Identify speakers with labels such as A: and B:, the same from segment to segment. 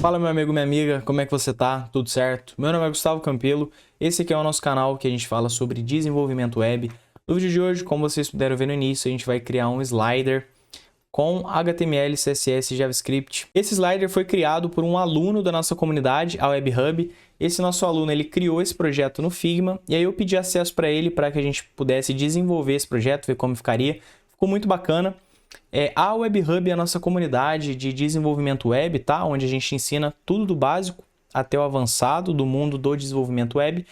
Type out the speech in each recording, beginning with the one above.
A: Fala meu amigo, minha amiga, como é que você tá? Tudo certo? Meu nome é Gustavo Campelo, esse aqui é o nosso canal que a gente fala sobre desenvolvimento web. No vídeo de hoje, como vocês puderam ver no início, a gente vai criar um slider com HTML, CSS e JavaScript. Esse slider foi criado por um aluno da nossa comunidade, a WebHub. Esse nosso aluno, ele criou esse projeto no Figma e aí eu pedi acesso para ele para que a gente pudesse desenvolver esse projeto, ver como ficaria. Ficou muito bacana. A WebHub é a nossa comunidade de desenvolvimento web, tá? Onde a gente ensina tudo do básico até o avançado do mundo do desenvolvimento web.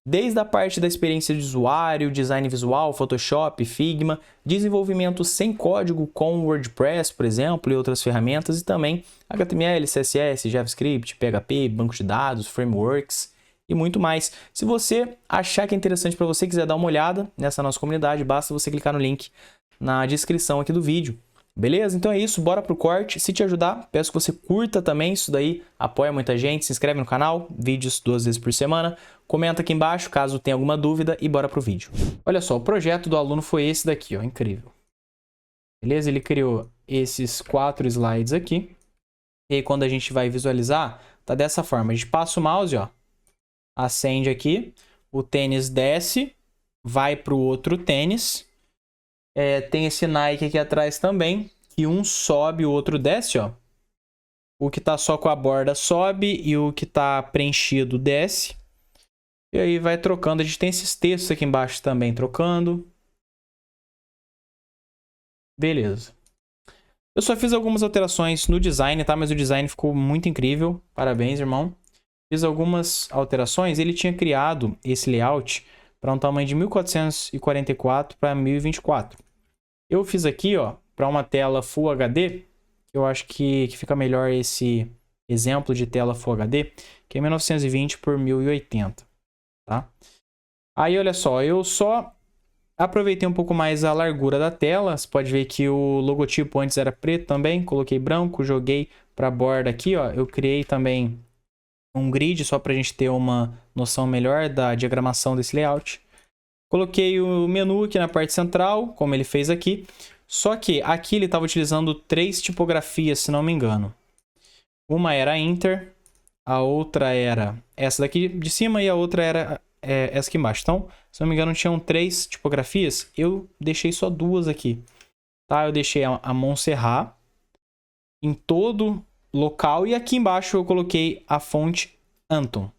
A: Desde a parte da experiência de usuário, design visual, Photoshop, Figma, desenvolvimento sem código com WordPress, por exemplo, e outras ferramentas, e também HTML, CSS, JavaScript, PHP, banco de dados, frameworks e muito mais. Se você achar que é interessante para você, quiser dar uma olhada nessa nossa comunidade, basta você clicar no link na descrição aqui do vídeo. Beleza? Então é isso, bora pro corte. Se te ajudar, peço que você curta também, isso daí apoia muita gente, se inscreve no canal, vídeos 2 vezes por semana, comenta aqui embaixo caso tenha alguma dúvida e bora pro vídeo. Olha só, o projeto do aluno foi esse daqui, ó, incrível. Beleza? Ele criou esses 4 slides aqui, e aí quando a gente vai visualizar, tá dessa forma, a gente passa o mouse, ó, acende aqui, o tênis desce, vai pro outro tênis. Tem esse Nike aqui atrás também, que um sobe, o outro desce, ó. O que tá só com a borda sobe e o que tá preenchido desce. E aí vai trocando. A gente tem esses textos aqui embaixo também trocando. Beleza. Eu só fiz algumas alterações no design, tá? Mas o design ficou muito incrível. Parabéns, irmão. Fiz algumas alterações. Ele tinha criado esse layout para um tamanho de 1444 para 1024. Eu fiz aqui, ó, para uma tela Full HD. Eu acho que fica melhor esse exemplo de tela Full HD, que é 1920 por 1080, tá? Aí, olha só, eu só aproveitei um pouco mais a largura da tela. Você pode ver que o logotipo antes era preto também, coloquei branco, joguei para a borda aqui, ó. Eu criei também um grid só para a gente ter uma noção melhor da diagramação desse layout. Coloquei o menu aqui na parte central, como ele fez aqui. Só que aqui ele estava utilizando 3 tipografias, se não me engano. Uma era Inter, a outra era essa daqui de cima e a outra era essa aqui embaixo. Então, se não me engano, tinham 3 tipografias. Eu deixei só 2 aqui. Tá? Eu deixei a Montserrat em todo local e aqui embaixo eu coloquei a fonte Anton.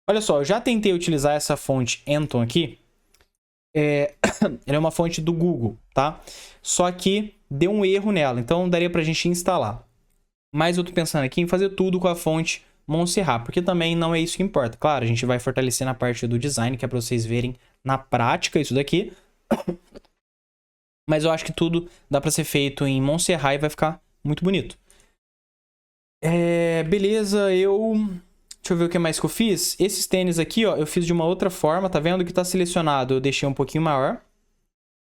A: Olha só, eu já tentei utilizar essa fonte Anton aqui. Ela é uma fonte do Google, tá? Só que deu um erro nela, então daria pra gente instalar. Mas eu tô pensando aqui em fazer tudo com a fonte Montserrat, porque também não é isso que importa. Claro, a gente vai fortalecer na parte do design, que é pra vocês verem na prática isso daqui. Mas eu acho que tudo dá pra ser feito em Montserrat e vai ficar muito bonito. Beleza, deixa eu ver o que mais que eu fiz. Esses tênis aqui, ó, eu fiz de uma outra forma, tá vendo? Que tá selecionado, eu deixei um pouquinho maior.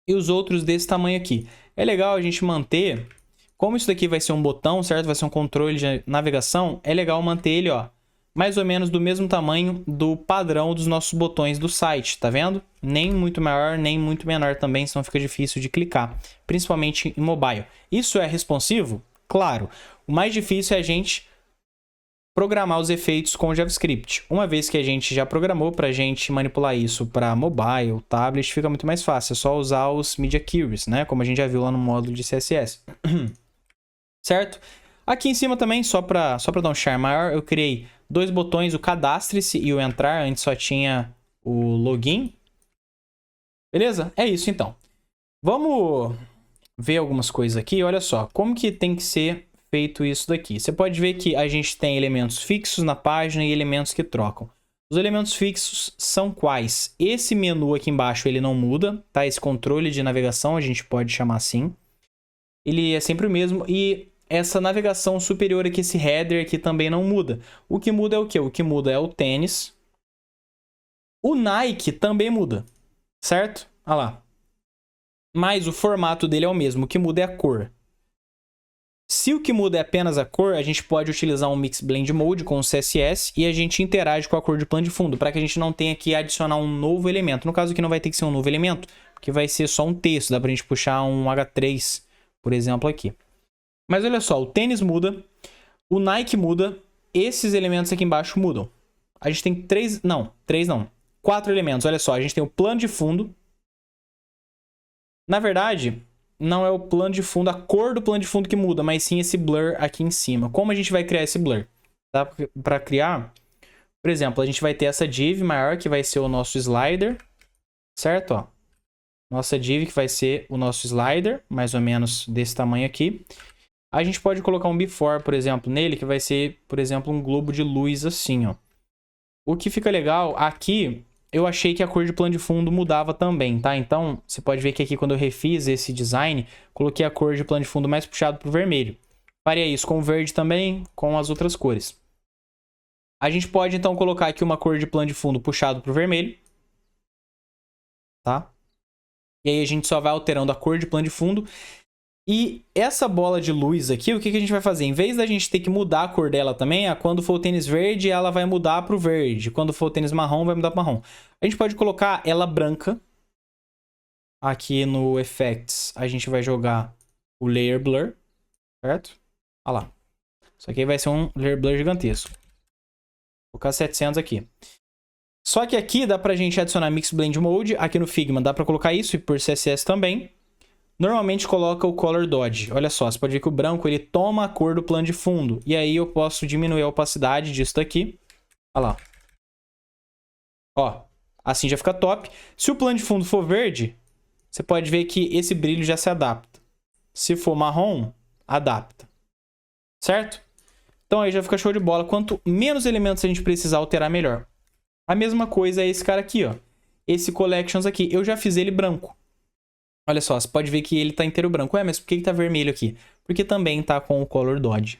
A: E os outros desse tamanho aqui. É legal a gente manter, como isso daqui vai ser um botão, certo? Vai ser um controle de navegação, é legal manter ele, ó, mais ou menos do mesmo tamanho do padrão dos nossos botões do site, tá vendo? Nem muito maior, nem muito menor também, senão fica difícil de clicar, principalmente em mobile. Isso é responsivo? Claro. O mais difícil é a gente programar os efeitos com JavaScript. Uma vez que a gente já programou, para a gente manipular isso para mobile, tablet, fica muito mais fácil. É só usar os Media Queries, né? Como a gente já viu lá no módulo de CSS. Certo? Aqui em cima também, só para dar um charme maior, eu criei 2 botões, o Cadastre-se e o Entrar. Antes só tinha o Login. Beleza? É isso então. Vamos ver algumas coisas aqui. Olha só, como que tem que ser feito isso daqui. Você pode ver que a gente tem elementos fixos na página e elementos que trocam. Os elementos fixos são quais? Esse menu aqui embaixo ele não muda, tá? Esse controle de navegação a gente pode chamar assim. Ele é sempre o mesmo e essa navegação superior aqui, esse header aqui também não muda. O que muda é o quê? O que muda é o tênis. O Nike também muda, certo? Olha lá. Mas o formato dele é o mesmo, o que muda é a cor. Se o que muda é apenas a cor, a gente pode utilizar um Mix Blend Mode com o CSS e a gente interage com a cor de plano de fundo, para que a gente não tenha que adicionar um novo elemento. No caso aqui não vai ter que ser um novo elemento, porque vai ser só um texto, dá para a gente puxar um H3, por exemplo, aqui. Mas olha só, o tênis muda, o Nike muda, esses elementos aqui embaixo mudam. A gente tem 4 elementos. Olha só, a gente tem o plano de fundo. Na verdade, não é o plano de fundo, a cor do plano de fundo que muda, mas sim esse blur aqui em cima. Como a gente vai criar esse blur? Dá para criar, por exemplo, a gente vai ter essa div maior, que vai ser o nosso slider, certo? Ó, nossa div que vai ser o nosso slider, mais ou menos desse tamanho aqui. A gente pode colocar um before, por exemplo, nele, que vai ser, por exemplo, um globo de luz assim, ó. O que fica legal, aqui, eu achei que a cor de plano de fundo mudava também, tá? Então, você pode ver que aqui, quando eu refiz esse design, coloquei a cor de plano de fundo mais puxado pro vermelho. Faria isso com o verde também, com as outras cores. A gente pode, então, colocar aqui uma cor de plano de fundo puxado pro vermelho. Tá? E aí a gente só vai alterando a cor de plano de fundo. E essa bola de luz aqui, o que a gente vai fazer? Em vez da gente ter que mudar a cor dela também, quando for o tênis verde, ela vai mudar pro verde. Quando for o tênis marrom, vai mudar pro marrom. A gente pode colocar ela branca. Aqui no Effects, a gente vai jogar o Layer Blur. Certo? Olha lá. Isso aqui vai ser um Layer Blur gigantesco. Vou colocar 700 aqui. Só que aqui dá pra gente adicionar Mix Blend Mode. Aqui no Figma dá pra colocar isso e por CSS também. Normalmente coloca o Color Dodge. Olha só, você pode ver que o branco ele toma a cor do plano de fundo. E aí eu posso diminuir a opacidade disso daqui. Olha lá. Ó, assim já fica top. Se o plano de fundo for verde, você pode ver que esse brilho já se adapta. Se for marrom, adapta. Certo? Então aí já fica show de bola. Quanto menos elementos a gente precisar alterar, melhor. A mesma coisa é esse cara aqui, ó. Esse Collections aqui. Eu já fiz ele branco. Olha só, você pode ver que ele tá inteiro branco. Ué, mas por que ele tá vermelho aqui? Porque também tá com o Color Dodge.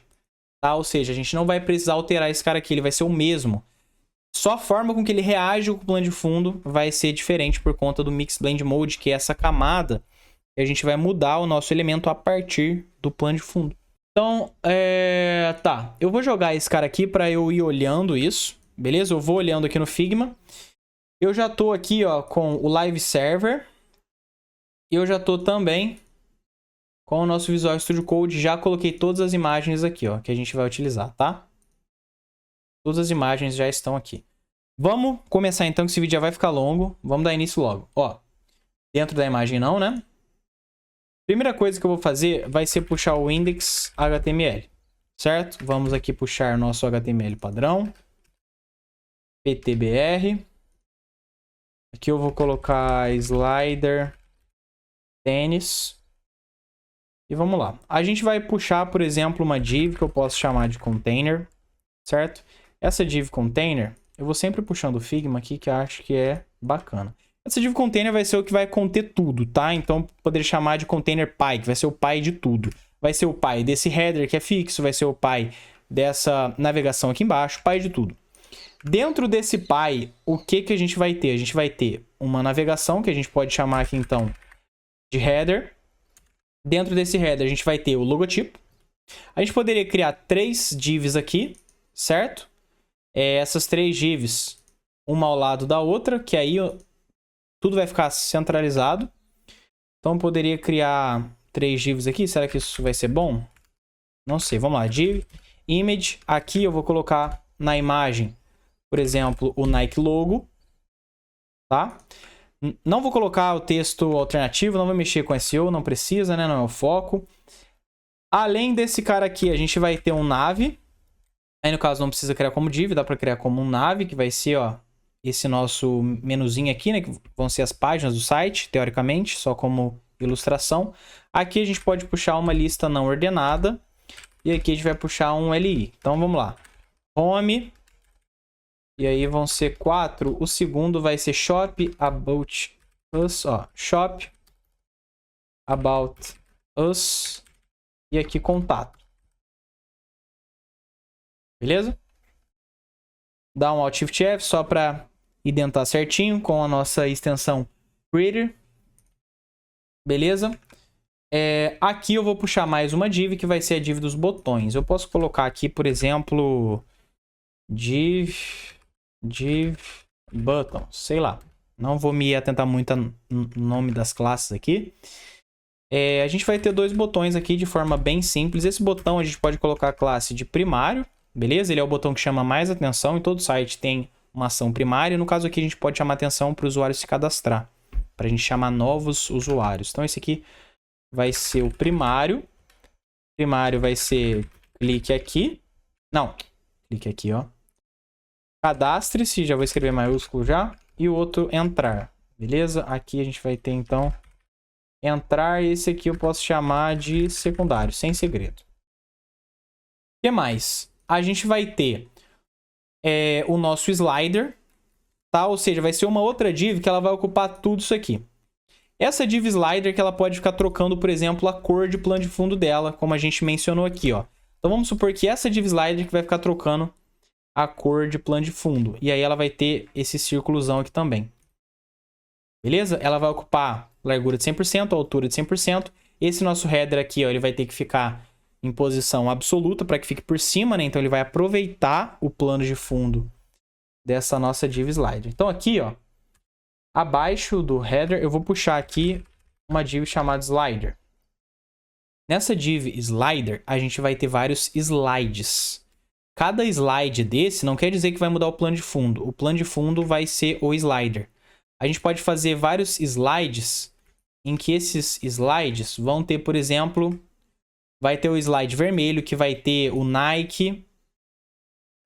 A: Tá? Ou seja, a gente não vai precisar alterar esse cara aqui. Ele vai ser o mesmo. Só a forma com que ele reage com o plano de fundo vai ser diferente por conta do Mix Blend Mode, que é essa camada. E a gente vai mudar o nosso elemento a partir do plano de fundo. Então, tá. Eu vou jogar esse cara aqui pra eu ir olhando isso. Beleza? Eu vou olhando aqui no Figma. Eu já tô aqui, ó, com o Live Server. E eu já tô também com o nosso Visual Studio Code. Já coloquei todas as imagens aqui, ó, que a gente vai utilizar, tá? Todas as imagens já estão aqui. Vamos começar então, que esse vídeo já vai ficar longo. Vamos dar início logo. Ó, dentro da imagem não, né? Primeira coisa que eu vou fazer vai ser puxar o index HTML, certo? Vamos aqui puxar nosso HTML padrão. PTBR. Aqui eu vou colocar slider tênis. E vamos lá. A gente vai puxar, por exemplo, uma div que eu posso chamar de container, certo? Essa div container, eu vou sempre puxando o Figma aqui, que eu acho que é bacana. Essa div container vai ser o que vai conter tudo, tá? Então, poderia chamar de container pai, que vai ser o pai de tudo. Vai ser o pai desse header que é fixo, vai ser o pai dessa navegação aqui embaixo, pai de tudo. Dentro desse pai, o que a gente vai ter? A gente vai ter uma navegação, que a gente pode chamar aqui, então, de header. Dentro desse header, a gente vai ter o logotipo. A gente poderia criar 3 divs aqui, certo? Essas 3 divs, uma ao lado da outra, que aí tudo vai ficar centralizado. Então, eu poderia criar 3 divs aqui. Será que isso vai ser bom? Não sei. Vamos lá. Div, image. Aqui eu vou colocar na imagem, por exemplo, o Nike logo. Tá? Não vou colocar o texto alternativo. Não vou mexer com SEO. Não precisa, né? Não é o foco. Além desse cara aqui, a gente vai ter um nav. Aí, no caso, não precisa criar como div. Dá para criar como um nav, que vai ser, ó, esse nosso menuzinho aqui, né? Que vão ser as páginas do site, teoricamente, só como ilustração. Aqui a gente pode puxar uma lista não ordenada. E aqui a gente vai puxar um LI. Então, vamos lá. Home. E aí vão ser 4. O segundo vai ser Shop About Us. Ó, Shop About Us. E aqui contato. Beleza? Dá um Alt Shift F só para identar certinho com a nossa extensão Reader. Beleza? Aqui eu vou puxar mais uma div, que vai ser a div dos botões. Eu posso colocar aqui, por exemplo, div button, sei lá. Não vou me atentar muito no nome das classes aqui. A gente vai ter 2 botões aqui de forma bem simples. Esse botão a gente pode colocar a classe de primário, beleza? Ele é o botão que chama mais atenção. Em todo site tem uma ação primária. No caso aqui, a gente pode chamar atenção para o usuário se cadastrar, para a gente chamar novos usuários. Então, esse aqui vai ser o primário. O primário vai ser clique aqui. Não, clique aqui, ó. Cadastre-se, já vou escrever maiúsculo já. E o outro, entrar, beleza? Aqui a gente vai ter, então, entrar. Esse aqui eu posso chamar de secundário, sem segredo. O que mais? A gente vai ter o nosso slider, tá? Ou seja, vai ser uma outra div que ela vai ocupar tudo isso aqui. Essa div slider que ela pode ficar trocando, por exemplo, a cor de plano de fundo dela, como a gente mencionou aqui, ó. Então vamos supor que essa div slider que vai ficar trocando a cor de plano de fundo. E aí ela vai ter esse círculozão aqui também. Beleza? Ela vai ocupar largura de 100%, altura de 100%. Esse nosso header aqui, ó, ele vai ter que ficar em posição absoluta para que fique por cima, né? Então ele vai aproveitar o plano de fundo dessa nossa div slider. Então aqui, ó, abaixo do header, eu vou puxar aqui uma div chamada slider. Nessa div slider, a gente vai ter vários slides. Cada slide desse não quer dizer que vai mudar o plano de fundo. O plano de fundo vai ser o slider. A gente pode fazer vários slides em que esses slides vão ter, por exemplo, vai ter o slide vermelho que vai ter o Nike,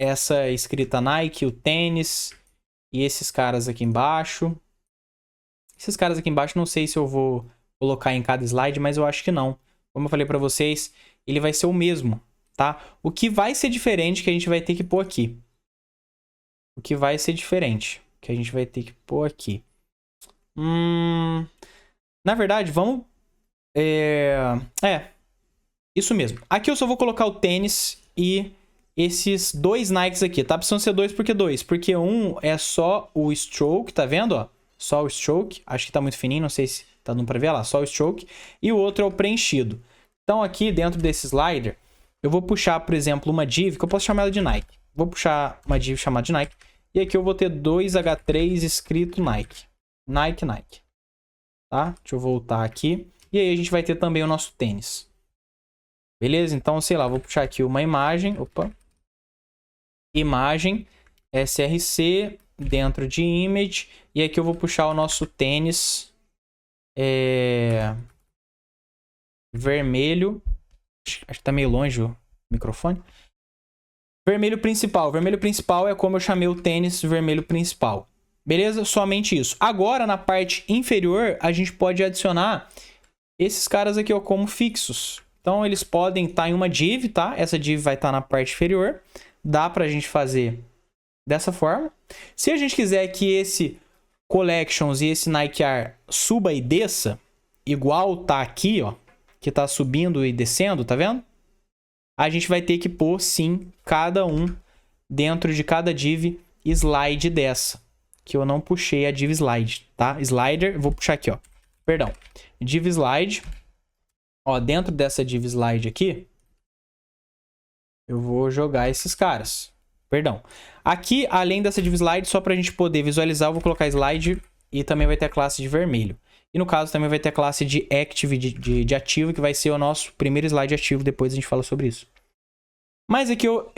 A: essa escrita Nike, o tênis e esses caras aqui embaixo. Esses caras aqui embaixo não sei se eu vou colocar em cada slide, mas eu acho que não. Como eu falei para vocês, ele vai ser o mesmo, tá? O que vai ser diferente que a gente vai ter que pôr aqui. O que vai ser diferente que a gente vai ter que pôr aqui. Na verdade, vamos... isso mesmo. Aqui eu só vou colocar o tênis e esses dois Nikes aqui, tá? Precisam ser dois, por que dois? Porque um é só o stroke, tá vendo, ó? Só o stroke. Acho que tá muito fininho, não sei se tá dando pra ver lá. Só o stroke. E o outro é o preenchido. Então aqui dentro desse slider, eu vou puxar, por exemplo, uma div que eu posso chamar ela de Nike. Vou puxar uma div chamada de Nike. E aqui eu vou ter 2H3 escrito Nike. Nike, Nike. Tá? Deixa eu voltar aqui. E aí a gente vai ter também o nosso tênis. Beleza? Então, sei lá, vou puxar aqui uma imagem. Opa. Imagem. src. Dentro de image. E aqui eu vou puxar o nosso tênis. Vermelho. Acho que tá meio longe o microfone. Vermelho principal. Vermelho principal é como eu chamei o tênis vermelho principal. Beleza? Somente isso. Agora, na parte inferior, a gente pode adicionar esses caras aqui, ó, como fixos. Então, eles podem estar em uma div, tá? Essa div vai estar na parte inferior. Dá pra gente fazer dessa forma. Se a gente quiser que esse Collections e esse Nike Air suba e desça, igual tá aqui, ó, que tá subindo e descendo, tá vendo? A gente vai ter que pôr, sim, cada um dentro de cada div slide dessa. Que eu não puxei a div slide, tá? Slider, vou puxar aqui, ó. Perdão. Div slide. Ó, dentro dessa div slide aqui, eu vou jogar esses caras. Perdão. Aqui, além dessa div slide, só pra gente poder visualizar, eu vou colocar slide e também vai ter a classe de vermelho. E no caso, também vai ter a classe de active, de ativo, que vai ser o nosso primeiro slide ativo. Depois a gente fala sobre isso. Mas aqui eu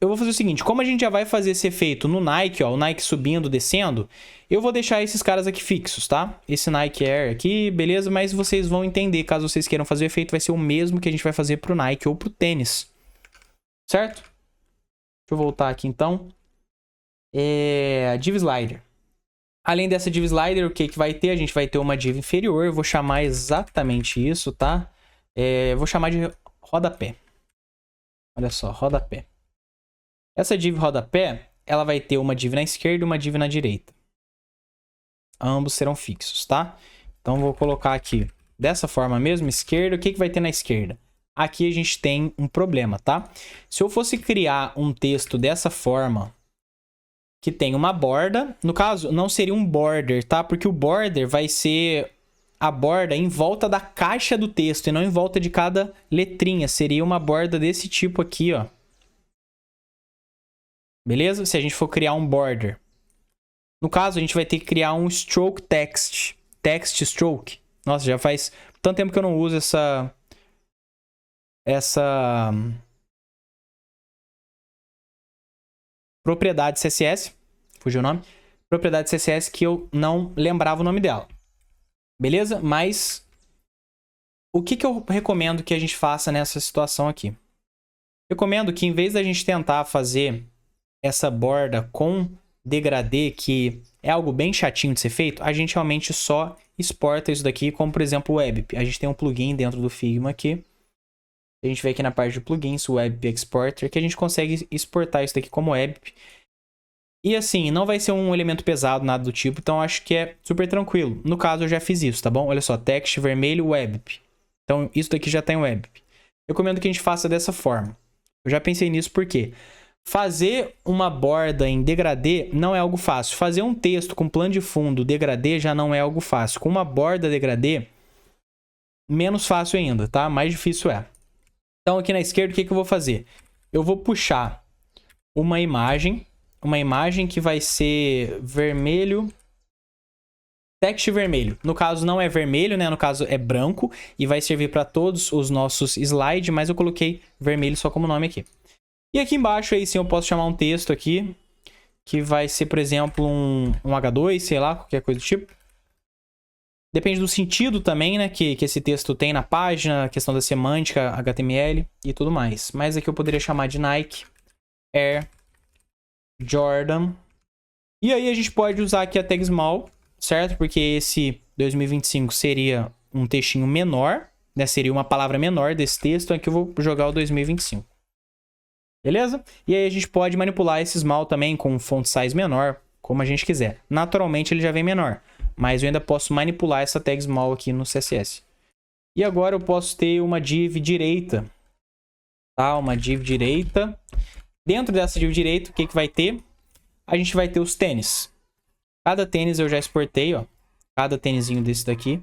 A: vou fazer o seguinte. Como a gente já vai fazer esse efeito no Nike, ó, o Nike subindo, descendo, eu vou deixar esses caras aqui fixos, tá? Esse Nike Air aqui, beleza? Mas vocês vão entender, caso vocês queiram fazer o efeito, vai ser o mesmo que a gente vai fazer pro Nike ou pro tênis. Certo? Deixa eu voltar aqui, então. Div Slider. Além dessa div slider, o que vai ter? A gente vai ter uma div inferior. Eu vou chamar exatamente isso, tá? Vou chamar de rodapé. Olha só, rodapé. Essa div rodapé, ela vai ter uma div na esquerda e uma div na direita. Ambos serão fixos, tá? Então, vou colocar aqui dessa forma mesmo, esquerda. O que vai ter na esquerda? Aqui a gente tem um problema, tá? Se eu fosse criar um texto dessa forma, que tem uma borda, no caso, não seria um border, tá? Porque o border vai ser a borda em volta da caixa do texto e não em volta de cada letrinha. Seria uma borda desse tipo aqui, ó. Beleza? Se a gente for criar um border. No caso, a gente vai ter que criar um stroke text. Text stroke. Nossa, já faz tanto tempo que eu não uso essa propriedade CSS, fugiu o nome, propriedade CSS que eu não lembrava o nome dela. Beleza? Mas o que eu recomendo que a gente faça nessa situação aqui? Recomendo que em vez da gente tentar fazer essa borda com degradê, que é algo bem chatinho de ser feito, a gente realmente só exporta isso daqui, como por exemplo o WebP. A gente tem um plugin dentro do Figma aqui. A gente vem aqui na parte de plugins, o WebP Exporter, que a gente consegue exportar isso daqui como WebP. E assim, não vai ser um elemento pesado, nada do tipo, então acho que é super tranquilo. No caso, eu já fiz isso, tá bom? Olha só, text vermelho, WebP. Então, isso daqui já tem WebP. Eu recomendo que a gente faça dessa forma. Eu já pensei nisso porque fazer uma borda em degradê não é algo fácil. Fazer um texto com plano de fundo degradê já não é algo fácil. Com uma borda degradê, menos fácil ainda, tá? Mais difícil é. Então, aqui na esquerda, o que eu vou fazer? Eu vou puxar uma imagem que vai ser vermelho, text vermelho. No caso, não é vermelho, né? No caso, é branco e vai servir para todos os nossos slides, mas eu coloquei vermelho só como nome aqui. E aqui embaixo, aí sim, eu posso chamar um texto aqui, que vai ser, por exemplo, um H2, sei lá, qualquer coisa do tipo. Depende do sentido também, né, que esse texto tem na página, questão da semântica, HTML e tudo mais. Mas aqui eu poderia chamar de Nike, Air, Jordan. E aí a gente pode usar aqui a tag small, certo? Porque esse 2025 seria um textinho menor, né? Seria uma palavra menor desse texto. Aqui eu vou jogar o 2025. Beleza? E aí a gente pode manipular esse small também com font size menor, como a gente quiser. Naturalmente ele já vem menor, mas eu ainda posso manipular essa tag small aqui no CSS. E agora eu posso ter uma div direita, tá? Uma div direita. Dentro dessa div direita, o que vai ter? A gente vai ter os tênis. Cada tênis eu já exportei, ó. Cada tênisinho desse daqui.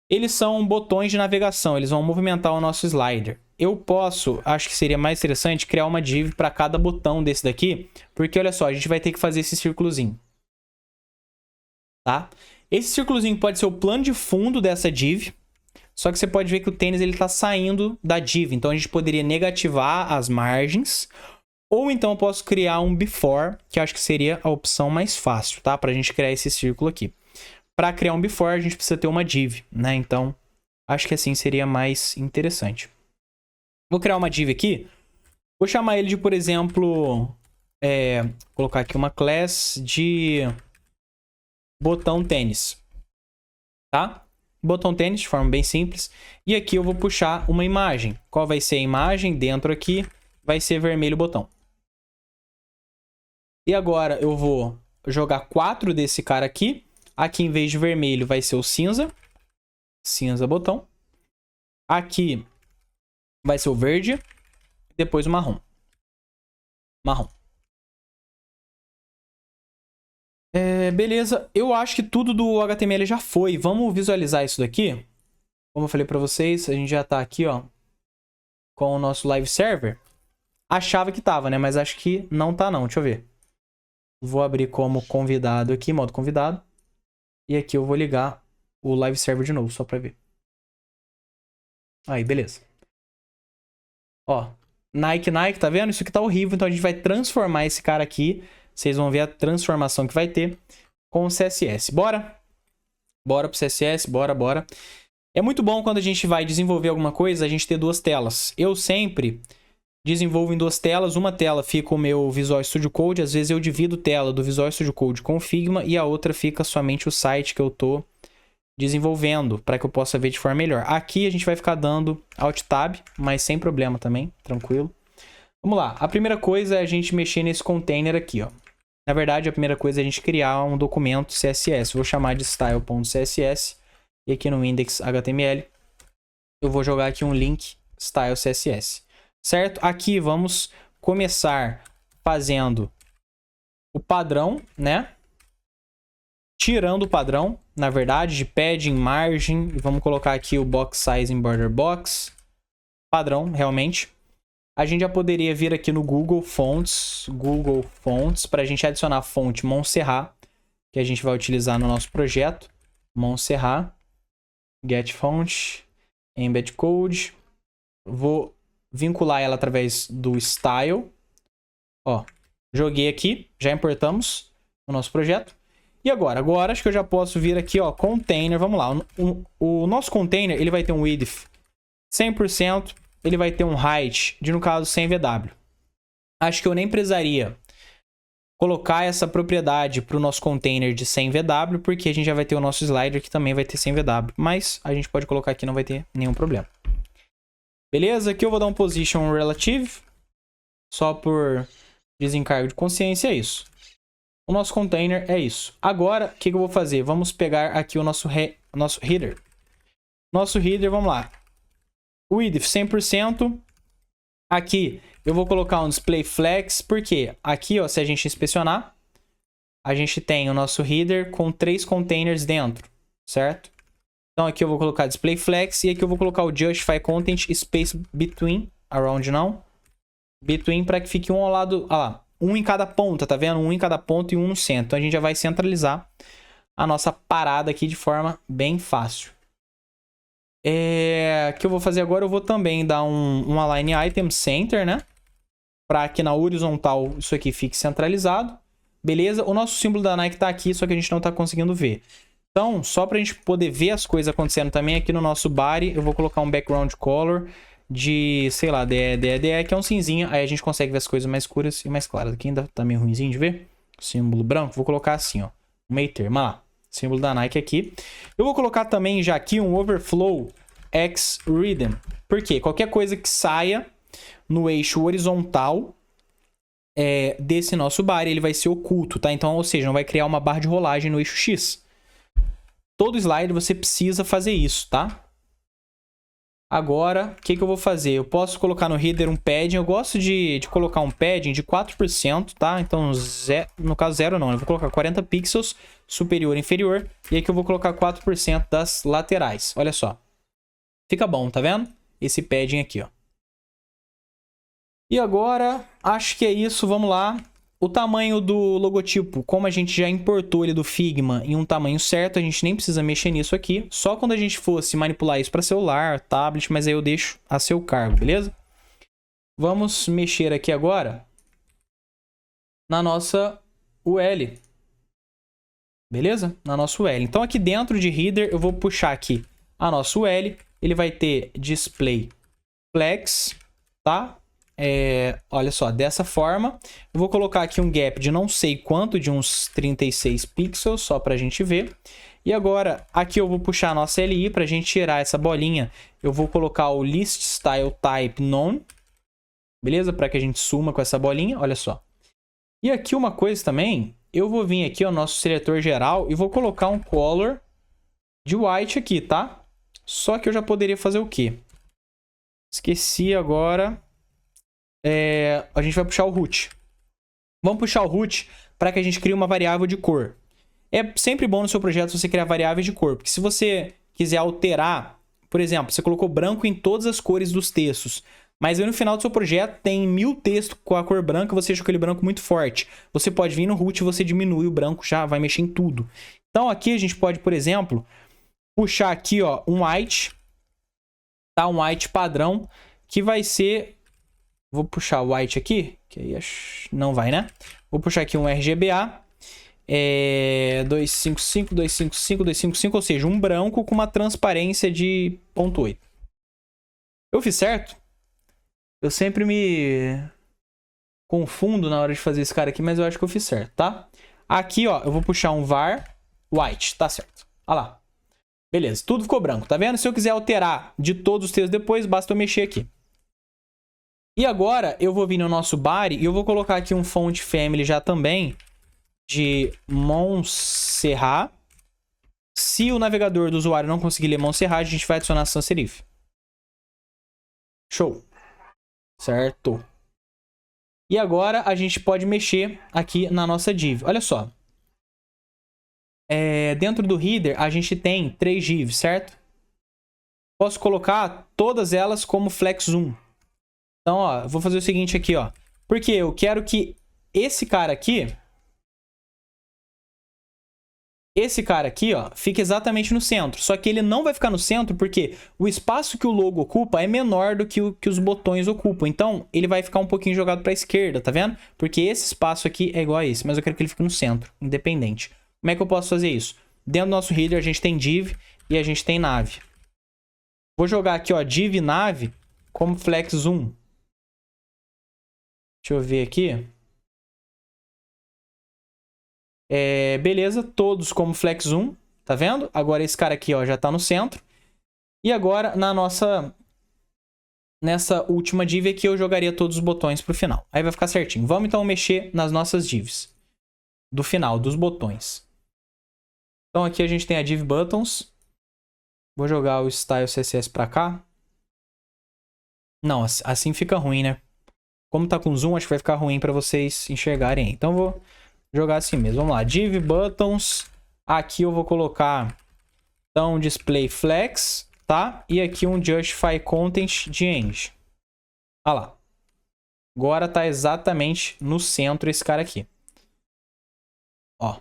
A: Eles são botões de navegação, eles vão movimentar o nosso slider. Eu posso, acho que seria mais interessante, criar uma div para cada botão desse daqui, porque olha só, a gente vai ter que fazer esse círculozinho. Tá? Esse círculozinho pode ser o plano de fundo dessa div, só que você pode ver que o tênis ele tá saindo da div, então a gente poderia negativar as margens, ou então eu posso criar um before, que eu acho que seria a opção mais fácil, tá? Pra gente criar esse círculo aqui. Para criar um before, a gente precisa ter uma div, né? Então, acho que assim seria mais interessante. Vou criar uma div aqui. Vou chamar ele de, por exemplo... colocar aqui uma class de botão tênis. Tá? Botão tênis, de forma bem simples. E aqui eu vou puxar uma imagem. Qual vai ser a imagem? Dentro aqui vai ser vermelho botão. E agora eu vou jogar 4 desse cara aqui. Aqui, em vez de vermelho, vai ser o cinza. Cinza botão. Aqui vai ser o verde. Depois o marrom. Marrom. Beleza. Eu acho que tudo do HTML já foi. Vamos visualizar isso daqui. Como eu falei para vocês, a gente já tá aqui, ó, com o nosso live server. Achava que tava, né? Mas acho que não tá, não. Deixa eu ver. Vou abrir como convidado aqui, modo convidado. E aqui eu vou ligar o live server de novo, só pra ver. Aí, beleza. Ó, Nike, tá vendo? Isso aqui tá horrível, então a gente vai transformar esse cara aqui. Vocês vão ver a transformação que vai ter com o CSS. Bora? Bora pro CSS, bora. É muito bom quando a gente vai desenvolver alguma coisa, a gente ter 2 telas. Eu sempre desenvolvo em 2 telas. Uma tela fica o meu Visual Studio Code. Às vezes eu divido tela do Visual Studio Code com o Figma e a outra fica somente o site que eu tô desenvolvendo para que eu possa ver de forma melhor. Aqui a gente vai ficar dando Alt Tab, mas sem problema também, tranquilo. Vamos lá. A primeira coisa é a gente mexer nesse container aqui, ó. Na verdade, a primeira coisa é a gente criar um documento CSS. Vou chamar de style.css e aqui no index.html eu vou jogar aqui um link style CSS. Certo? Aqui vamos começar fazendo o padrão, né? Tirando o padrão, na verdade, de padding, margem. E vamos colocar aqui o box size em border box. Padrão, realmente. A gente já poderia vir aqui no Google Fonts, para a gente adicionar a fonte Montserrat, que a gente vai utilizar no nosso projeto. Montserrat, get font, embed code. Vou vincular ela através do style. Ó, Joguei aqui, já importamos no nosso projeto. E agora? Agora acho que eu já posso vir aqui, ó, container, vamos lá. O nosso container, ele vai ter um width 100%, ele vai ter um height de, no caso, 100 VW. Acho que eu nem precisaria colocar essa propriedade para o nosso container de 100 VW, porque a gente já vai ter o nosso slider que também vai ter 100 VW. Mas a gente pode colocar aqui, não vai ter nenhum problema. Beleza? Aqui eu vou dar um position relative, só por desencargo de consciência, é isso. O nosso container é isso. Agora, o que eu vou fazer? Vamos pegar aqui o nosso header. Nosso header, vamos lá. Width 100%. Aqui eu vou colocar um display flex, porque aqui, ó, se a gente inspecionar, a gente tem o nosso header com 3 containers dentro, certo? Então aqui eu vou colocar display flex e aqui eu vou colocar o justify content space between, around não, between, para que fique um ao lado, olha lá, um em cada ponta, tá vendo? Um em cada ponto e um no centro. Então a gente já vai centralizar a nossa parada aqui de forma bem fácil. O que eu vou fazer agora, eu vou também dar um align item center, né? Para que na horizontal isso aqui fique centralizado. Beleza? O nosso símbolo da Nike tá aqui, só que a gente não tá conseguindo ver. Então, só pra gente poder ver as coisas acontecendo também aqui no nosso body, eu vou colocar um background color de, sei lá, DE, que é um cinzinha. Aí a gente consegue ver as coisas mais escuras e mais claras. Aqui ainda tá meio ruimzinho de ver. Símbolo branco, vou colocar assim, ó. Meio termo, lá. Símbolo da Nike aqui. Eu vou colocar também já aqui um overflow x rhythm. Por quê? Qualquer coisa que saia no eixo horizontal desse nosso body, ele vai ser oculto, tá? Então, ou seja, não vai criar uma barra de rolagem no eixo X. Todo slide você precisa fazer isso, tá? Agora, o que eu vou fazer? Eu posso colocar no header um padding. Eu gosto de colocar um padding de 4%, tá? Então, no caso 0 não. Eu vou colocar 40 pixels, superior e inferior. E aqui eu vou colocar 4% das laterais. Olha só. Fica bom, tá vendo? Esse padding aqui, ó. E agora, acho que é isso. Vamos lá. O tamanho do logotipo, como a gente já importou ele do Figma em um tamanho certo, a gente nem precisa mexer nisso aqui. Só quando a gente fosse manipular isso para celular, tablet, mas aí eu deixo a seu cargo, beleza? Vamos mexer aqui agora na nossa UL. Beleza? Na nossa UL. Então aqui dentro de header eu vou puxar aqui a nossa UL. Ele vai ter display flex, tá? Olha só, dessa forma. Eu vou colocar aqui um gap de não sei quanto, de uns 36 pixels, só pra gente ver. E agora, aqui eu vou puxar a nossa LI pra gente tirar essa bolinha. Eu vou colocar o list style type none, beleza? Pra que a gente suma com essa bolinha, olha só. E aqui uma coisa também, eu vou vir aqui ao nosso seletor geral e vou colocar um color de white aqui, tá? Só que eu já poderia fazer o quê? Esqueci agora. A gente vai puxar o root. Vamos puxar o root para que a gente crie uma variável de cor. É sempre bom no seu projeto você criar variáveis de cor, porque se você quiser alterar, por exemplo, você colocou branco em todas as cores dos textos, mas aí no final do seu projeto tem 1000 textos com a cor branca, você deixa aquele branco muito forte. Você pode vir no root e você diminui o branco, já vai mexer em tudo. Então aqui a gente pode, por exemplo, puxar aqui, ó, um white, tá? Um white padrão, que vai ser... Vou puxar o white aqui, que aí não vai, né? Vou puxar aqui um RGBA. 255, 255, 255, ou seja, um branco com uma transparência de 0.8. Eu fiz certo? Eu sempre me confundo na hora de fazer esse cara aqui, mas eu acho que eu fiz certo, tá? Aqui, ó, eu vou puxar um var white, tá certo. Olha lá. Beleza, tudo ficou branco, tá vendo? Se eu quiser alterar de todos os textos depois, basta eu mexer aqui. E agora eu vou vir no nosso body e eu vou colocar aqui um font family já também de Montserrat. Se o navegador do usuário não conseguir ler Montserrat, a gente vai adicionar sans serif. Show. Certo. E agora a gente pode mexer aqui na nossa div. Olha só. Dentro do header a gente tem 3 divs, certo? Posso colocar todas elas como flex zoom. Então, ó, eu vou fazer o seguinte aqui, ó. Porque eu quero que esse cara aqui esse cara aqui, ó, fica exatamente no centro. Só que ele não vai ficar no centro porque o espaço que o logo ocupa é menor do que que os botões ocupam. Então, ele vai ficar um pouquinho jogado para a esquerda, tá vendo? Porque esse espaço aqui é igual a esse, mas eu quero que ele fique no centro, independente. Como é que eu posso fazer isso? Dentro do nosso header, a gente tem div e a gente tem nave. Vou jogar aqui, ó, div nave como flex 1. Deixa eu ver aqui. Beleza, todos como flex 1, tá vendo? Agora esse cara aqui, ó, já tá no centro. E agora, nessa última div aqui, eu jogaria todos os botões pro final. Aí vai ficar certinho. Vamos então mexer nas nossas divs. Do final, dos botões. Então aqui a gente tem a div buttons. Vou jogar o style CSS pra cá. Não, assim fica ruim, né? Como tá com zoom, acho que vai ficar ruim pra vocês enxergarem. Então vou jogar assim mesmo. Vamos lá, div buttons. Aqui eu vou colocar então display flex, tá? E aqui um justify content de end. Olha lá. Agora tá exatamente no centro esse cara aqui. Ó.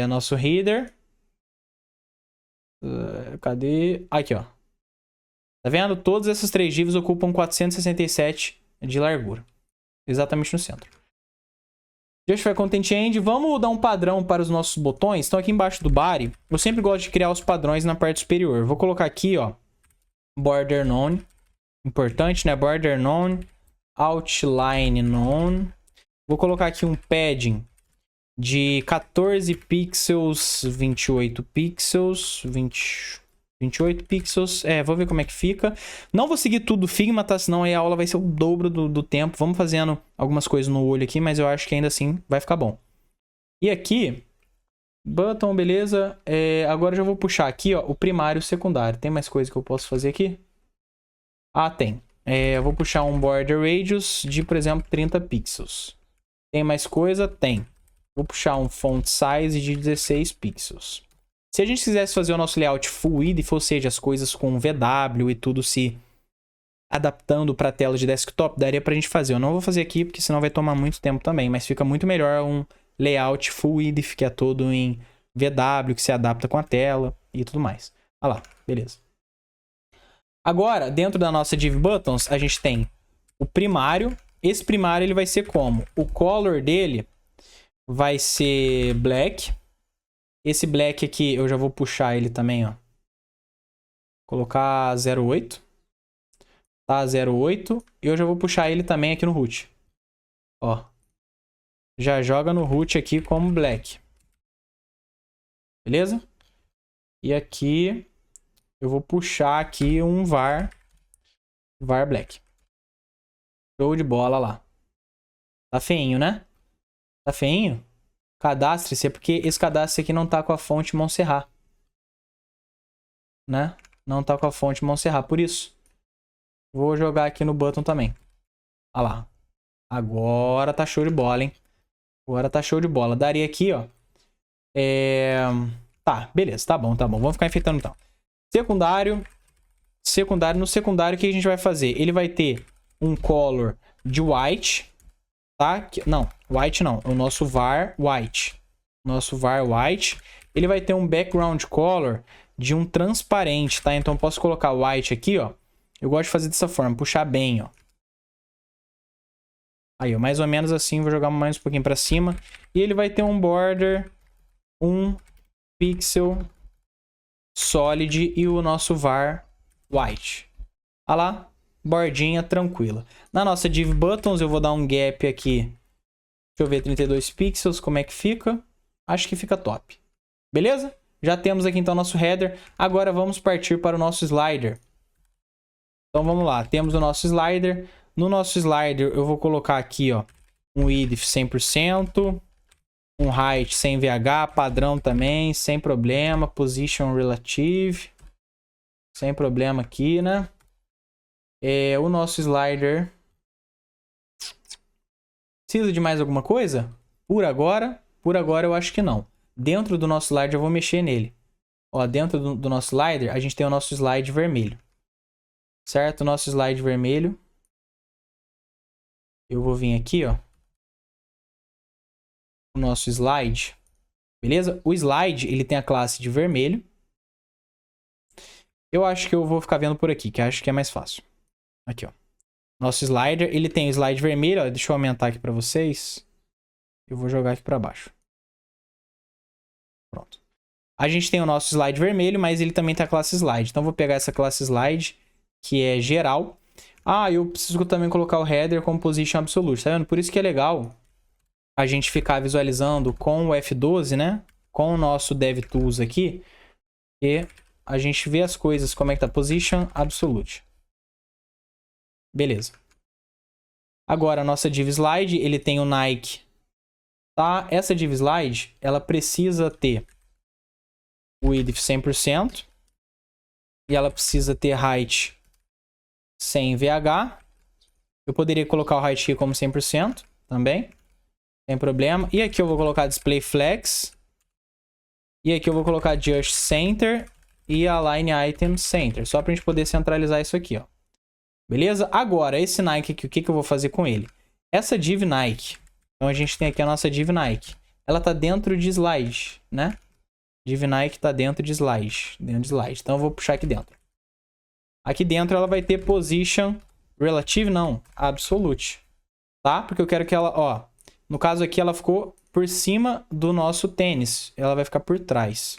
A: Nosso header. Cadê? Aqui, ó. Tá vendo? Todas essas três divs ocupam 467 de largura. Exatamente no centro. Justify Content End. Vamos dar um padrão para os nossos botões. Então aqui embaixo do body, eu sempre gosto de criar os padrões na parte superior. Vou colocar aqui, ó, Border None. Importante, né? Border None. Outline None. Vou colocar aqui um padding de 14 pixels, 28 pixels, 28 pixels. Vou ver como é que fica. Não vou seguir tudo Figma, tá? Senão aí a aula vai ser o dobro do tempo. Vamos fazendo algumas coisas no olho aqui, mas eu acho que ainda assim vai ficar bom. E aqui, button, beleza. Agora eu já vou puxar aqui, ó, o primário e o secundário. Tem mais coisa que eu posso fazer aqui? Ah, tem. Eu vou puxar um border radius de, por exemplo, 30 pixels. Tem mais coisa? Tem. Vou puxar um font size de 16 pixels. Se a gente quisesse fazer o nosso layout full width, ou seja, as coisas com VW e tudo se adaptando para a tela de desktop, daria para a gente fazer. Eu não vou fazer aqui, porque senão vai tomar muito tempo também, mas fica muito melhor um layout full width, que é todo em VW, que se adapta com a tela e tudo mais. Olha lá, beleza. Agora, dentro da nossa div buttons, a gente tem o primário. Esse primário ele vai ser como? O color dele vai ser black. Esse black aqui, eu já vou puxar ele também, ó. Colocar 08. Tá, 08. E eu já vou puxar ele também aqui no root. Ó. Já joga no root aqui como black. Beleza? E aqui eu vou puxar aqui um var black. Show de bola lá. Tá feinho, né? Tá feinho? Cadastre-se, é porque esse cadastro aqui não tá com a fonte Montserrat. Né? Não tá com a fonte Montserrat, por isso. Vou jogar aqui no button também. Olha lá. Agora tá show de bola, hein? Agora tá show de bola. Daria aqui, ó. Tá, beleza. Tá bom, tá bom. Vamos ficar enfeitando então. Secundário. Secundário. No secundário, o que a gente vai fazer? Ele vai ter um color de white. Tá? Não, white não. É o nosso var white. Nosso var white. Ele vai ter um background color de um transparente, tá? Então eu posso colocar white aqui, ó. Eu gosto de fazer dessa forma, puxar bem, ó. Aí, ó, mais ou menos assim. Vou jogar mais um pouquinho pra cima. E ele vai ter um border, um pixel solid e o nosso var white. Olha lá. Bordinha tranquila. Na nossa div buttons eu vou dar um gap aqui. Deixa eu ver, 32 pixels, como é que fica? Acho que fica top. Beleza? Já temos aqui então nosso header. Agora vamos partir para o nosso slider. Então vamos lá, temos o nosso slider. No nosso slider eu vou colocar aqui, ó, um width 100%, um height sem VH, padrão também, sem problema, position relative, sem problema aqui, né? O nosso slider precisa de mais alguma coisa? Por agora eu acho que não. Dentro do nosso slider eu vou mexer nele. Ó, dentro do nosso slider a gente tem o nosso slide vermelho. Certo? O nosso slide vermelho. Eu vou vir aqui, ó. O nosso slide. Beleza? O slide, ele tem a classe de vermelho. Eu acho que eu vou ficar vendo por aqui, que acho que é mais fácil. Aqui, ó. Nosso slider, ele tem o slide vermelho, ó. Deixa eu aumentar aqui pra vocês. Eu vou jogar aqui pra baixo. Pronto. A gente tem o nosso slide vermelho, mas ele também tem a classe slide. Então, eu vou pegar essa classe slide, que é geral. Ah, eu preciso também colocar o header como position absolute, tá vendo? Por isso que é legal a gente ficar visualizando com o F12, né? Com o nosso DevTools aqui. E a gente vê as coisas, como é que tá. Position absolute. Beleza. Agora, a nossa div slide, ele tem o Nike. Tá? Essa div slide, ela precisa ter width 100%. E ela precisa ter height sem VH. Eu poderia colocar o height aqui como 100% também. Sem problema. E aqui eu vou colocar display flex. E aqui eu vou colocar just center e align item center. Só pra gente poder centralizar isso aqui, ó. Beleza? Agora, esse Nike aqui, o que eu vou fazer com ele? Essa div Nike. Então, a gente tem aqui a nossa div Nike. Ela tá dentro de slide, né? Div Nike tá dentro de slide. Então, eu vou puxar aqui dentro. Aqui dentro, ela vai ter position relative, não, absolute. Tá? Porque eu quero que ela, ó... No caso aqui, ela ficou por cima do nosso tênis. Ela vai ficar por trás.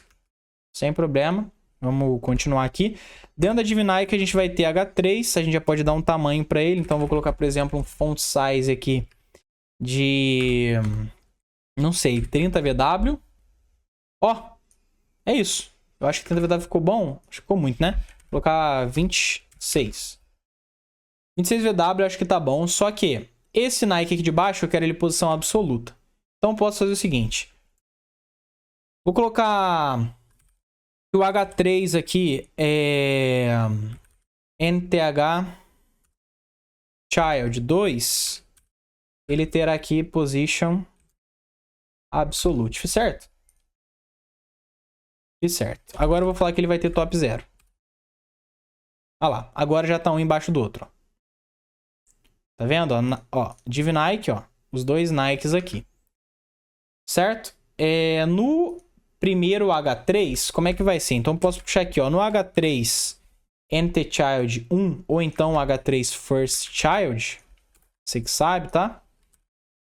A: Sem problema. Vamos continuar aqui. Dentro da div Nike, a gente vai ter H3. A gente já pode dar um tamanho para ele. Então, eu vou colocar, por exemplo, um font size aqui de... Não sei, 30VW. Ó, é isso. Eu acho que 30VW ficou bom. Acho que ficou muito, né? Vou colocar 26. 26VW eu acho que tá bom. Só que esse Nike aqui de baixo, eu quero ele em posição absoluta. Então, eu posso fazer o seguinte. Vou colocar... O H3 aqui é NTH Child 2. Ele terá aqui position absolute. Fiz certo? Fiz certo. Agora eu vou falar que ele vai ter top 0. Olha lá. Agora já tá um embaixo do outro. Ó. Tá vendo? Ó, div Nike, ó. Os dois Nikes aqui. Certo? No primeiro H3, como é que vai ser? Então, eu posso puxar aqui, ó. No H3 NTChild 1, ou então H3 First Child. Você que sabe, tá?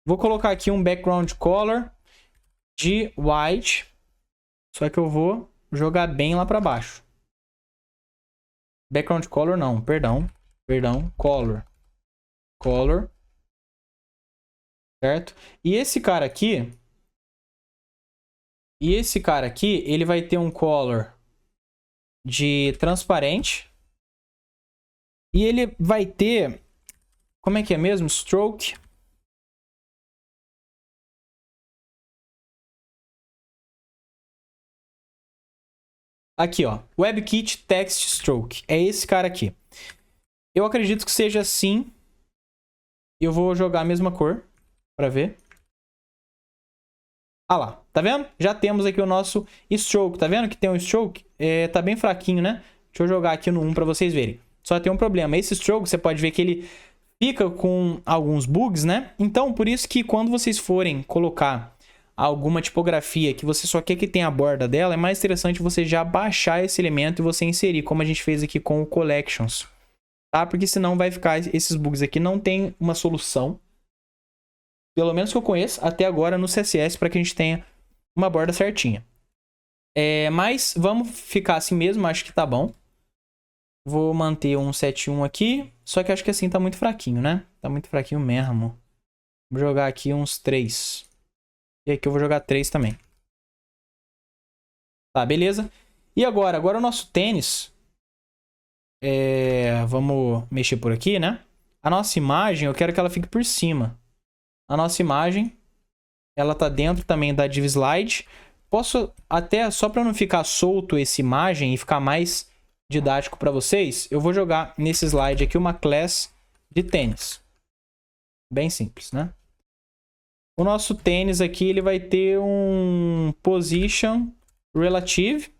A: Vou colocar aqui um background color de white. Só que eu vou jogar bem lá pra baixo. Background color não, perdão. Color. Color. Certo? E esse cara aqui... ele vai ter um color de transparente. E ele vai ter... Como é que é mesmo? Stroke. Aqui, ó. WebKit Text Stroke. É esse cara aqui. Eu acredito que seja assim. Eu vou jogar a mesma cor para ver. Ah lá, tá vendo? Já temos aqui o nosso stroke. Tá vendo que tem um stroke? Tá bem fraquinho, né? Deixa eu jogar aqui no 1 para vocês verem. Só tem um problema. Esse stroke, você pode ver que ele fica com alguns bugs, né? Então, por isso que quando vocês forem colocar alguma tipografia que você só quer que tenha a borda dela, é mais interessante você já baixar esse elemento e você inserir, como a gente fez aqui com o Collections. Tá? Porque senão vai ficar esses bugs aqui. Não tem uma solução, pelo menos que eu conheço, até agora no CSS, para que a gente tenha uma borda certinha. Mas vamos ficar assim mesmo, acho que tá bom. Vou manter um 7.1 aqui, só que acho que assim tá muito fraquinho, né? Tá muito fraquinho mesmo. Vou jogar aqui uns 3. E aqui eu vou jogar 3 também. Tá, beleza. E agora o nosso tênis. Vamos mexer por aqui, né? A nossa imagem, eu quero que ela fique por cima. A nossa imagem, ela tá dentro também da div slide. Posso até, só para não ficar solto essa imagem e ficar mais didático para vocês, eu vou jogar nesse slide aqui uma class de tênis. Bem simples, né? O nosso tênis aqui, ele vai ter um position relative.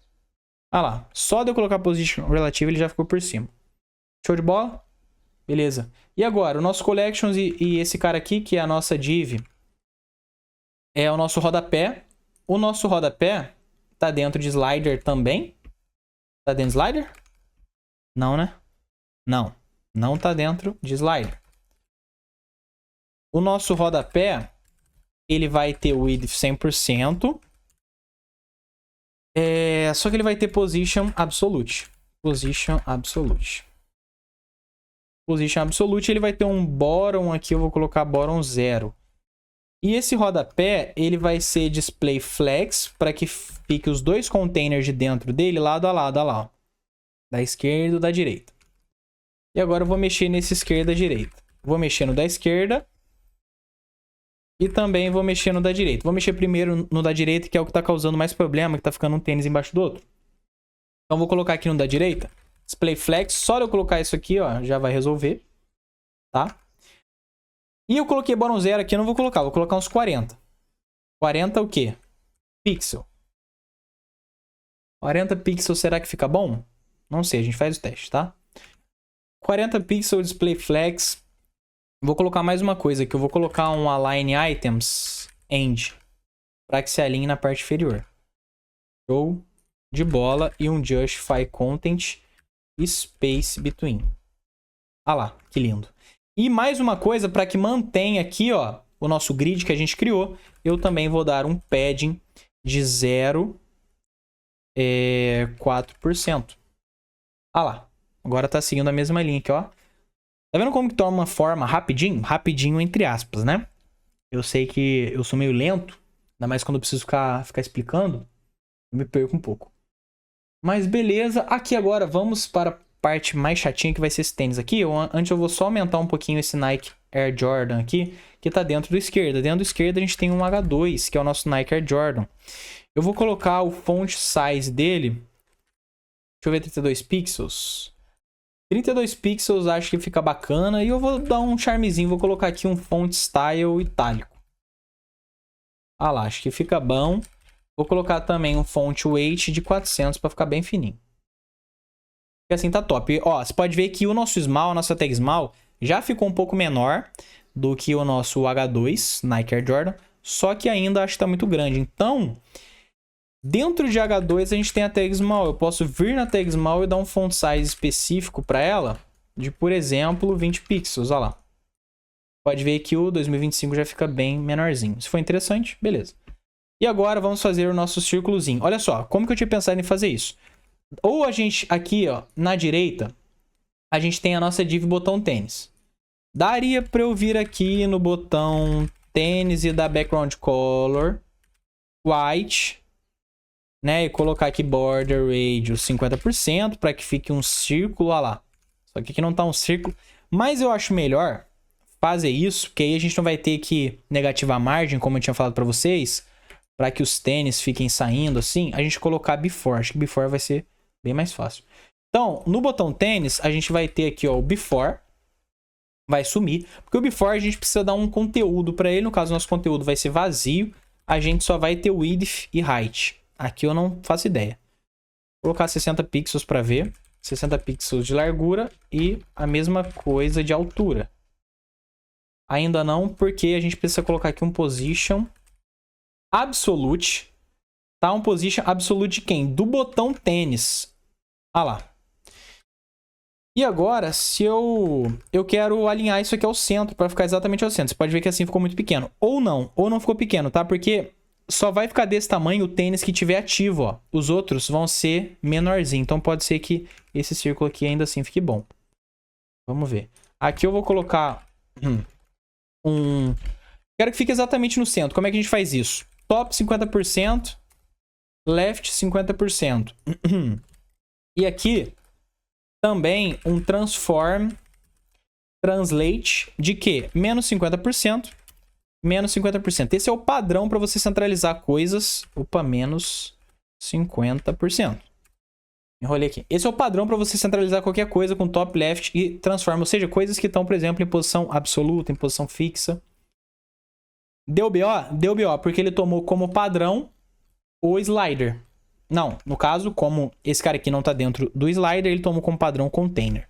A: Ah lá, só de eu colocar position relative, ele já ficou por cima. Show de bola? Beleza. E agora, o nosso collections e esse cara aqui, que é a nossa div, é o nosso rodapé. o nosso rodapé tá dentro de slider também? Tá dentro de slider? Não, né? Não. Não tá dentro de slider. O nosso rodapé, ele vai ter width 100%. Só que ele vai ter position absolute. Position absolute. Position absolute, ele vai ter um bottom aqui, eu vou colocar bottom 0. E esse rodapé, ele vai ser display flex, para que fique os dois containers de dentro dele lado a lado, olha lá, ó. Da esquerda e da direita. E agora eu vou mexer nesse esquerda e direita. Vou mexer no da esquerda. E também vou mexer no da direita. Vou mexer primeiro no da direita, que é o que está causando mais problema, que está ficando um tênis embaixo do outro. Então vou colocar aqui no da direita. Display flex. Só de eu colocar isso aqui, ó, já vai resolver. Tá? E eu coloquei bottom 0 aqui, eu não vou colocar. Vou colocar uns 40. 40 o quê? Pixel. 40 pixels, será que fica bom? Não sei, a gente faz o teste, tá? 40 pixels, display flex. Vou colocar mais uma coisa aqui. Eu vou colocar um align items end. Para que se alinhe na parte inferior. Show de bola. E um justify content space between. Ah lá, que lindo. E mais uma coisa para que mantenha aqui, ó, o nosso grid que a gente criou. Eu também vou dar um padding de 0,4%. Ah lá. Agora tá seguindo a mesma linha aqui, ó. Tá vendo como que toma uma forma rapidinho? Rapidinho entre aspas, né? Eu sei que eu sou meio lento. Ainda mais quando eu preciso ficar explicando. Eu me perco um pouco. Mas beleza. Aqui agora vamos para a parte mais chatinha, que vai ser esse tênis aqui. Antes eu vou só aumentar um pouquinho esse Nike Air Jordan aqui, que tá dentro do esquerda. Dentro do esquerda a gente tem um H2, que é o nosso Nike Air Jordan. Eu vou colocar o font size dele. Deixa eu ver, 32 pixels. 32 pixels acho que fica bacana. E eu vou dar um charmezinho. Vou colocar aqui um font style itálico. Ah lá, acho que fica bom. Vou colocar também um font weight de 400 para ficar bem fininho. E assim tá top. E, ó, você pode ver que o nosso small, a nossa tag small, já ficou um pouco menor do que o nosso H2, Nike Air Jordan. Só que ainda acho que tá muito grande. Então, dentro de H2 a gente tem a tag small. Eu posso vir na tag small e dar um font size específico para ela de, por exemplo, 20 pixels. Olha lá. Pode ver que o 2025 já fica bem menorzinho. Se for interessante, beleza. E agora vamos fazer o nosso círculozinho. Olha só, como que eu tinha pensado em fazer isso? Ou a gente, aqui ó, na direita, a gente tem a nossa div botão tênis. Daria para eu vir aqui no botão tênis e dar background color white, né? E colocar aqui border radius 50% para que fique um círculo, olha lá. Só que aqui não tá um círculo. Mas eu acho melhor fazer isso, porque aí a gente não vai ter que negativar a margem, como eu tinha falado para vocês, para que os tênis fiquem saindo assim, a gente colocar before. Acho que before vai ser bem mais fácil. Então, no botão tênis, a gente vai ter aqui ó, o before. Vai sumir. Porque o before a gente precisa dar um conteúdo para ele. No caso, nosso conteúdo vai ser vazio. A gente só vai ter width e height. Aqui eu não faço ideia. Vou colocar 60 pixels para ver. 60 pixels de largura e a mesma coisa de altura. Ainda não, porque a gente precisa colocar aqui um position absolute. Tá? Um position absolute de quem? Do botão tênis. Ah lá. E agora, se eu quero alinhar isso aqui ao centro, para ficar exatamente ao centro. Você pode ver que assim ficou muito pequeno. Ou não ficou pequeno, tá? Porque só vai ficar desse tamanho o tênis que tiver ativo, ó. Os outros vão ser menorzinho. Então pode ser que esse círculo aqui ainda assim fique bom. Vamos ver. Aqui eu vou colocar Quero que fique exatamente no centro. Como é que a gente faz isso? Top 50%, left 50%. E aqui também um transform translate de quê? Menos 50%, menos 50%. Esse é o padrão para você centralizar coisas. Opa, menos 50%. Enrolei aqui. Esse é o padrão para você centralizar qualquer coisa com top, left e transform. Ou seja, coisas que estão, por exemplo, em posição absoluta, em posição fixa. Deu BO? Deu BO, porque ele tomou como padrão o slider. Não, no caso, como esse cara aqui não está dentro do slider, ele tomou como padrão o container.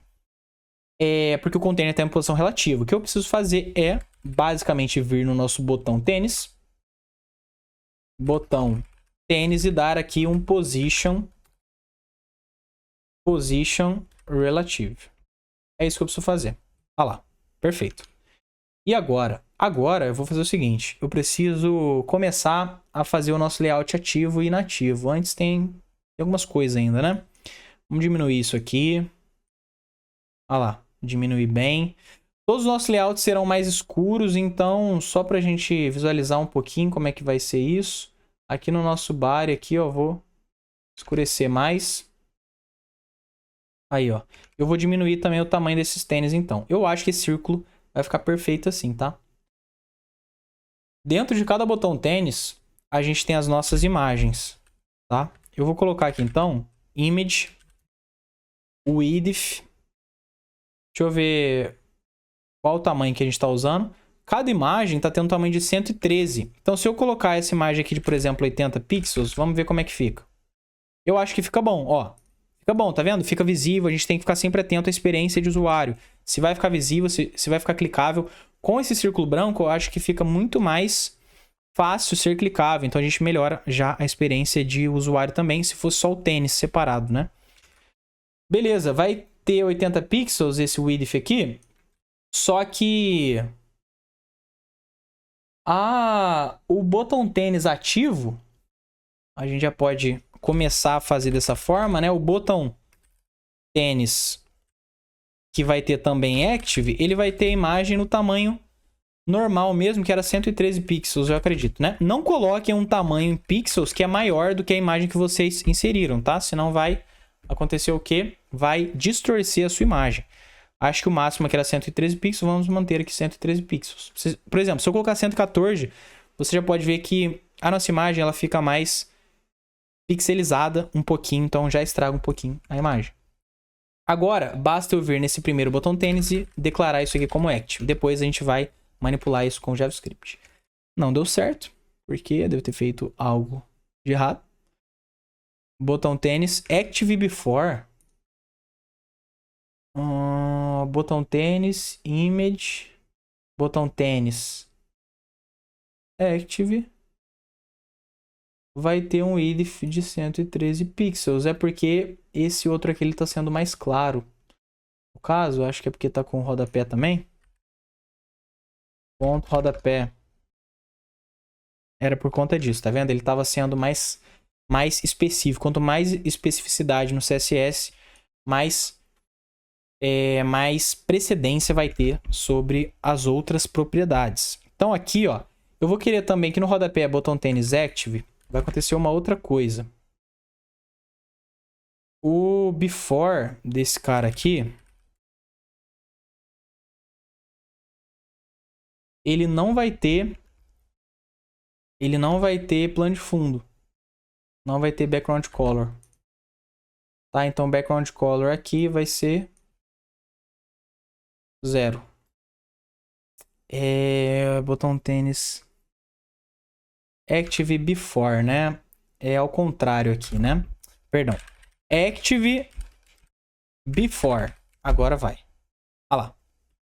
A: Porque o container está em posição relativa. O que eu preciso fazer é, basicamente, vir no nosso botão tênis. Botão tênis e dar aqui um position relative. É isso que eu preciso fazer. Olha lá. Perfeito. E agora? Agora eu vou fazer o seguinte. Eu preciso começar a fazer o nosso layout ativo e inativo. Antes tem algumas coisas ainda, né? Vamos diminuir isso aqui. Olha lá. Diminuir bem. Todos os nossos layouts serão mais escuros, então só para a gente visualizar um pouquinho como é que vai ser isso. Aqui no nosso body, aqui, ó, vou escurecer mais. Aí, ó. Eu vou diminuir também o tamanho desses tênis, então. Eu acho que esse círculo vai ficar perfeito assim, tá? Dentro de cada botão tênis, a gente tem as nossas imagens, tá? Eu vou colocar aqui, então, image, width. Deixa eu ver qual o tamanho que a gente está usando. Cada imagem está tendo um tamanho de 113. Então, se eu colocar essa imagem aqui de, por exemplo, 80 pixels, vamos ver como é que fica. Eu acho que fica bom, ó. Fica bom, tá vendo? Fica visível, a gente tem que ficar sempre atento à experiência de usuário. Se vai ficar visível, se vai ficar clicável. Com esse círculo branco, eu acho que fica muito mais fácil ser clicável. Então, a gente melhora já a experiência de usuário também, se fosse só o tênis separado, né? Beleza, vai ter 80 pixels esse width aqui. Só que o botão tênis ativo, a gente já pode começar a fazer dessa forma, né? O botão tênis que vai ter também active, ele vai ter a imagem no tamanho normal mesmo, que era 113 pixels, eu acredito, né? Não coloquem um tamanho em pixels que é maior do que a imagem que vocês inseriram, tá? Senão vai acontecer o quê? Vai distorcer a sua imagem. Acho que o máximo aqui era 113 pixels, vamos manter aqui 113 pixels. Por exemplo, se eu colocar 114, você já pode ver que a nossa imagem ela fica mais pixelizada um pouquinho, então já estraga um pouquinho a imagem. Agora, basta eu vir nesse primeiro botão tênis e declarar isso aqui como active. Depois a gente vai manipular isso com JavaScript. Não deu certo, porque eu devo ter feito algo de errado. Botão tênis, active before. Botão tênis, image, botão tênis, active, vai ter um width de 113 pixels. É porque esse outro aqui ele está sendo mais claro. No caso, acho que é porque está com rodapé também. Ponto rodapé. Era por conta disso, tá vendo? Ele estava sendo mais específico. Quanto mais especificidade no CSS, mais precedência vai ter sobre as outras propriedades. Então aqui, ó, eu vou querer também que no rodapé botão tênis active vai acontecer uma outra coisa. O before desse cara aqui, ele não vai ter plano de fundo. Não vai ter background color. Tá? Então background color aqui vai ser 0. Botão tênis active before, né? É ao contrário aqui, né? Perdão. Active before. Agora vai. Olha lá.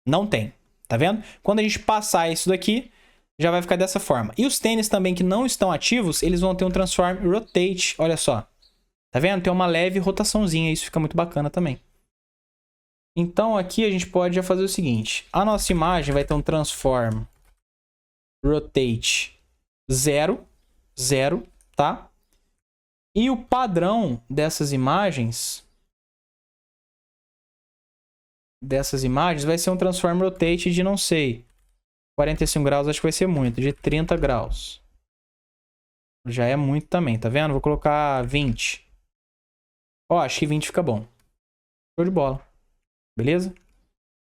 A: Não tem. Tá vendo? Quando a gente passar isso daqui, já vai ficar dessa forma. E os tênis também que não estão ativos, eles vão ter um transform rotate. Olha só. Tá vendo? Tem uma leve rotaçãozinha. Isso fica muito bacana também. Então aqui a gente pode já fazer o seguinte. A nossa imagem vai ter um transform rotate 0, 0, tá? E o padrão dessas imagens vai ser um transform rotate de, não sei, 45 graus, acho que vai ser muito, de 30 graus. Já é muito também, tá vendo? Vou colocar 20. Ó, acho que 20 fica bom. Show de bola. Beleza?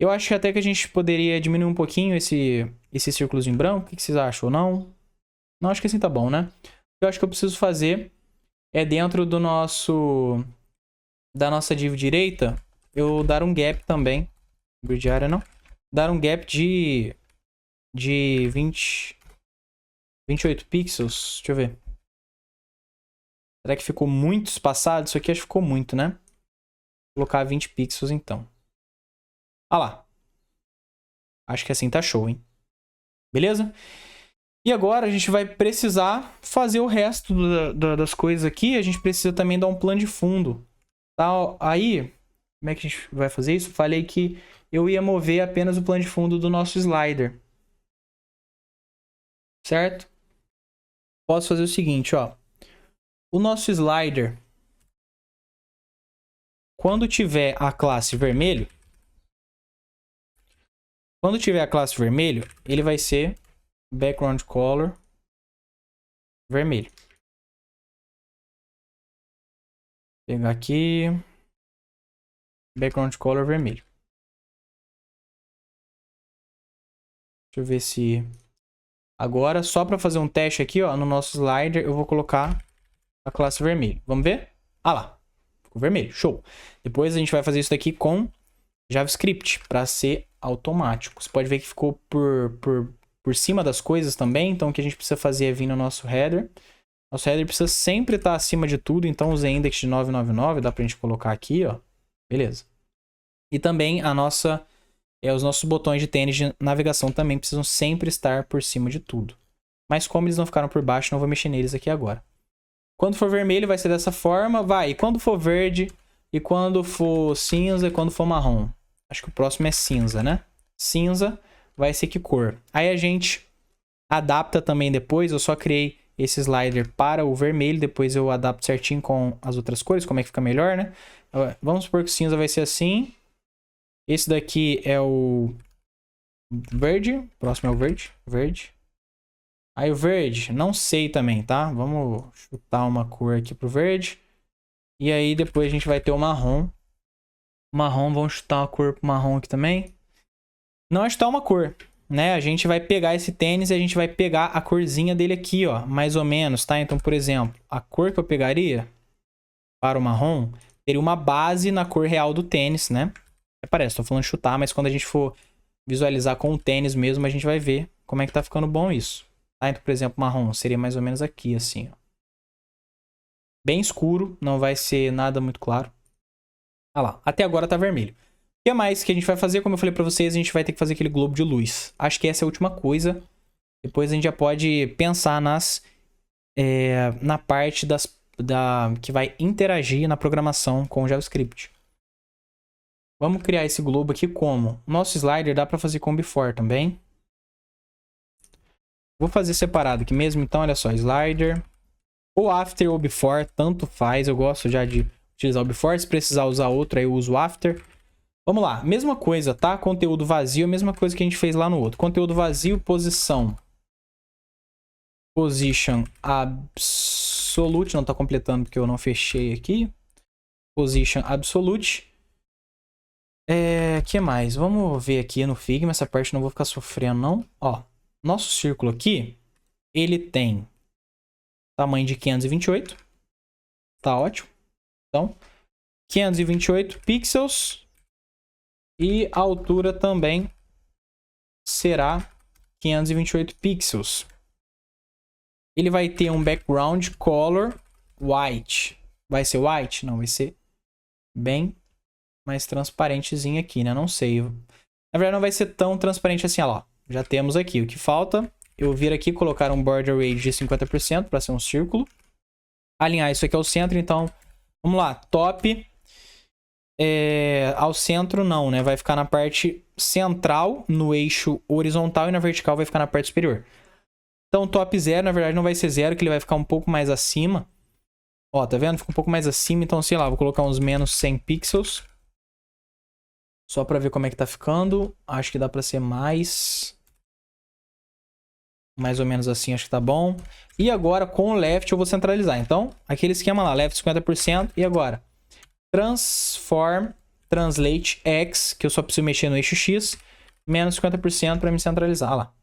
A: Eu acho até que a gente poderia diminuir um pouquinho esse círculozinho branco. O que vocês acham ou não? Não, acho que assim tá bom, né? O que eu acho que eu preciso fazer é dentro da nossa div direita, eu dar um gap também. Grid area não. Dar um gap de 28 pixels. Deixa eu ver. Será que ficou muito espaçado? Isso aqui acho que ficou muito, né? Vou colocar 20 pixels então. Olha lá. Acho que assim tá show, hein? Beleza? E agora a gente vai precisar fazer o resto das coisas aqui. A gente precisa também dar um plano de fundo. Tá? Aí, como é que a gente vai fazer isso? Falei que eu ia mover apenas o plano de fundo do nosso slider. Certo? Posso fazer o seguinte, ó. O nosso slider, quando tiver a classe vermelho, ele vai ser background color vermelho. Vou pegar aqui, background color vermelho. Deixa eu ver se... Agora, só para fazer um teste aqui, ó, no nosso slider, eu vou colocar a classe vermelho. Vamos ver? Ah lá, ficou vermelho, show. Depois a gente vai fazer isso daqui com JavaScript, para ser automático. Você pode ver que ficou por cima das coisas também, então o que a gente precisa fazer é vir no nosso header. Nosso header precisa sempre estar acima de tudo, então usei index de 999, dá pra gente colocar aqui, ó. Beleza. E também os nossos botões de tênis de navegação também precisam sempre estar por cima de tudo. Mas como eles não ficaram por baixo, não vou mexer neles aqui agora. Quando for vermelho vai ser dessa forma, vai. E quando for verde, e quando for cinza, e quando for marrom. Acho que o próximo é cinza, né? Cinza vai ser que cor? Aí a gente adapta também depois, eu só criei esse slider para o vermelho, depois eu adapto certinho com as outras cores, como é que fica melhor, né? Vamos supor que o cinza vai ser assim. Esse daqui é o verde. Próximo é o verde. Verde. Aí o verde, não sei também, tá? Vamos chutar uma cor aqui pro verde. E aí depois a gente vai ter o marrom. O marrom, vamos chutar uma cor pro marrom aqui também. Não é chutar uma cor, né? A gente vai pegar esse tênis e a gente vai pegar a corzinha dele aqui, ó. Mais ou menos, tá? Então, por exemplo, a cor que eu pegaria para o marrom teria uma base na cor real do tênis, né? Parece, tô falando chutar, mas quando a gente for visualizar com o tênis mesmo, a gente vai ver como é que tá ficando bom isso. Tá? Então, por exemplo, marrom seria mais ou menos aqui, assim, ó. Bem escuro, não vai ser nada muito claro. Ah lá, até agora tá vermelho. O que mais que a gente vai fazer? Como eu falei pra vocês, a gente vai ter que fazer aquele globo de luz. Acho que essa é a última coisa. Depois a gente já pode pensar na parte que vai interagir na programação com o JavaScript. Vamos criar esse globo aqui como? Nosso slider dá para fazer com before também. Vou fazer separado aqui mesmo, então olha só, slider. Ou after ou before, tanto faz. Eu gosto já de utilizar o before. Se precisar usar outro, aí eu uso o after. Vamos lá, mesma coisa, tá? Conteúdo vazio, mesma coisa que a gente fez lá no outro. Conteúdo vazio, posição. Position absolute, não tá completando porque eu não fechei aqui. Position absolute. Que mais? Vamos ver aqui no Figma, essa parte não vou ficar sofrendo não. Ó, nosso círculo aqui, ele tem tamanho de 528. Tá ótimo. Então, 528 pixels. E a altura também será 528 pixels. Ele vai ter um background color white. Vai ser white? Não, vai ser bem mais transparentezinho aqui, né? Não sei. Na verdade, não vai ser tão transparente assim, ó. Já temos aqui. O que falta, eu vir aqui, colocar um border radius de 50% para ser um círculo. Alinhar isso aqui ao centro, então, vamos lá. Top ao centro não, né? Vai ficar na parte central, no eixo horizontal, e na vertical vai ficar na parte superior. Então, top 0, na verdade, não vai ser 0, que ele vai ficar um pouco mais acima. Ó, tá vendo? Fica um pouco mais acima, então, sei lá, vou colocar uns menos 100 pixels. Só pra ver como é que tá ficando. Acho que dá pra ser mais ou menos assim, acho que tá bom. E agora, com o left, eu vou centralizar. Então, aquele esquema lá, left 50%. E agora, transform, translate x, que eu só preciso mexer no eixo x, menos 50% pra me centralizar. Olha lá.